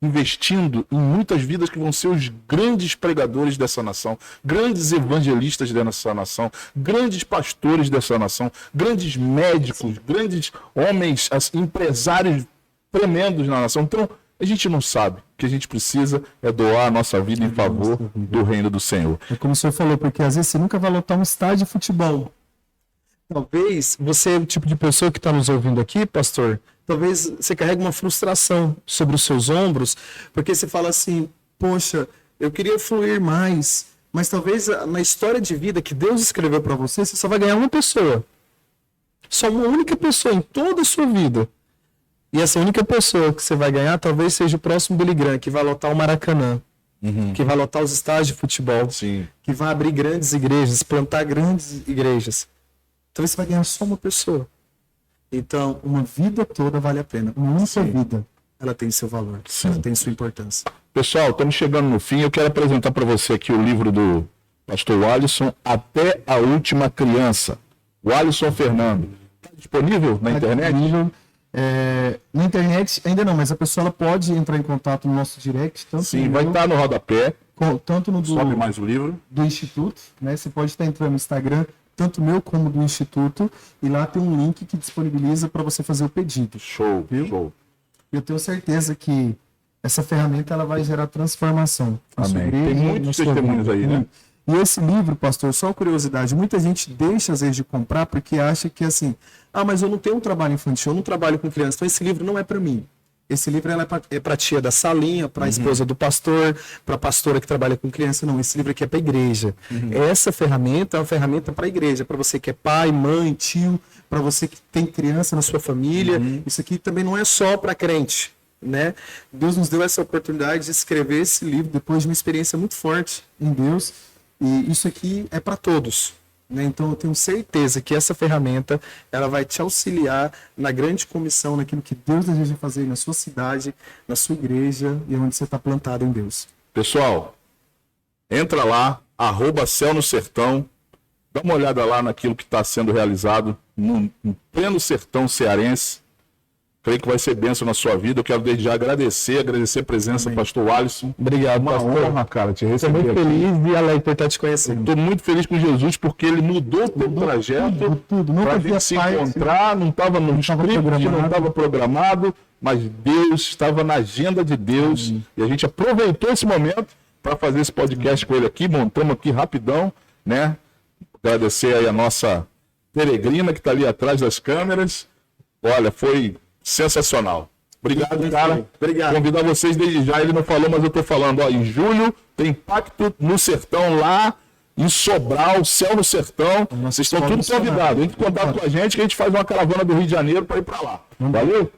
investindo em muitas vidas que vão ser os grandes pregadores dessa nação, grandes evangelistas dessa nação, grandes pastores dessa nação, grandes médicos, grandes homens, empresários tremendos na nação. Então, a gente não sabe. O que a gente precisa é doar a nossa vida em favor do reino do Senhor. É como o senhor falou, porque às vezes você nunca vai lotar um estádio de futebol. Talvez você é o tipo de pessoa que está nos ouvindo aqui, pastor. Talvez você carregue uma frustração sobre os seus ombros, porque você fala assim, poxa, eu queria fluir mais, mas talvez na história de vida que Deus escreveu para você, você só vai ganhar uma pessoa. Só uma única pessoa em toda a sua vida. E essa única pessoa que você vai ganhar talvez seja o próximo Billy Graham, que vai lotar o Maracanã, que vai lotar os estádios de futebol, Sim. que vai abrir grandes igrejas, plantar grandes igrejas. Talvez você vai ganhar só uma pessoa. Então, uma vida toda vale a pena. Uma única vida, ela tem seu valor, ela tem sua importância. Pessoal, estamos chegando no fim. Eu quero apresentar para você aqui o livro do pastor Alisson, Até a Última Criança. O Alisson Fernando. Está disponível na internet? Disponível, na internet ainda não, mas a pessoa ela pode entrar em contato no nosso direct. Tanto Sim, vai estar no rodapé. Tanto no Sobe mais o livro. do Instituto, né? Você pode estar entrando no Instagram, tanto meu como do Instituto, e lá tem um link que disponibiliza para você fazer o pedido. Show, Viu? show. Eu tenho certeza que essa ferramenta ela vai gerar transformação. na sua Amém. igreja, Tem na muitos sua testemunhos vida. aí, né? E esse livro, pastor, só uma curiosidade, muita gente deixa às vezes de comprar porque acha que assim, mas eu não tenho um trabalho infantil, eu não trabalho com criança, então esse livro não é para mim. Esse livro é para a tia da salinha, para a esposa do pastor, para a pastora que trabalha com criança. Não, esse livro aqui é para a igreja. Essa ferramenta é uma ferramenta para a igreja, para você que é pai, mãe, tio, para você que tem criança na sua família. Isso aqui também não é só para crente, né? Deus nos deu essa oportunidade de escrever esse livro depois de uma experiência muito forte em Deus. E isso aqui é para todos. Né? Então eu tenho certeza que essa ferramenta ela vai te auxiliar na grande comissão, naquilo que Deus deseja fazer na sua cidade, na sua igreja e onde você está plantado em Deus. Pessoal, entra lá, @Céu no Sertão, dá uma olhada lá naquilo que está sendo realizado no pleno sertão cearense. Creio que vai ser bênção na sua vida. Eu quero desde já agradecer a presença do pastor Alisson. Obrigado, Uma pastor. honra, cara, te Estou receber muito aqui. feliz e alegre por estar te conhecendo. Estou muito feliz com Jesus porque ele mudou todo o trajeto tudo. Não para a fazia gente se parte, encontrar, não estava no script, não estava programado, mas Deus estava na agenda de Deus e a gente aproveitou esse momento para fazer esse podcast com ele aqui, montamos aqui rapidão, né? Agradecer aí a nossa peregrina que está ali atrás das câmeras. Olha, foi sensacional. Obrigado, cara. Obrigado. Convidar vocês desde já, ele não falou, mas eu tô falando, ó, em julho tem Pacto no Sertão lá, em Sobral, Céu no Sertão. Vocês estão tudo convidados. Entre em contato com a gente que a gente faz uma caravana do Rio de Janeiro para ir para lá. Valeu?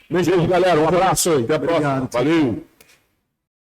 Beijo, galera. Um abraço. Até a próxima. Valeu.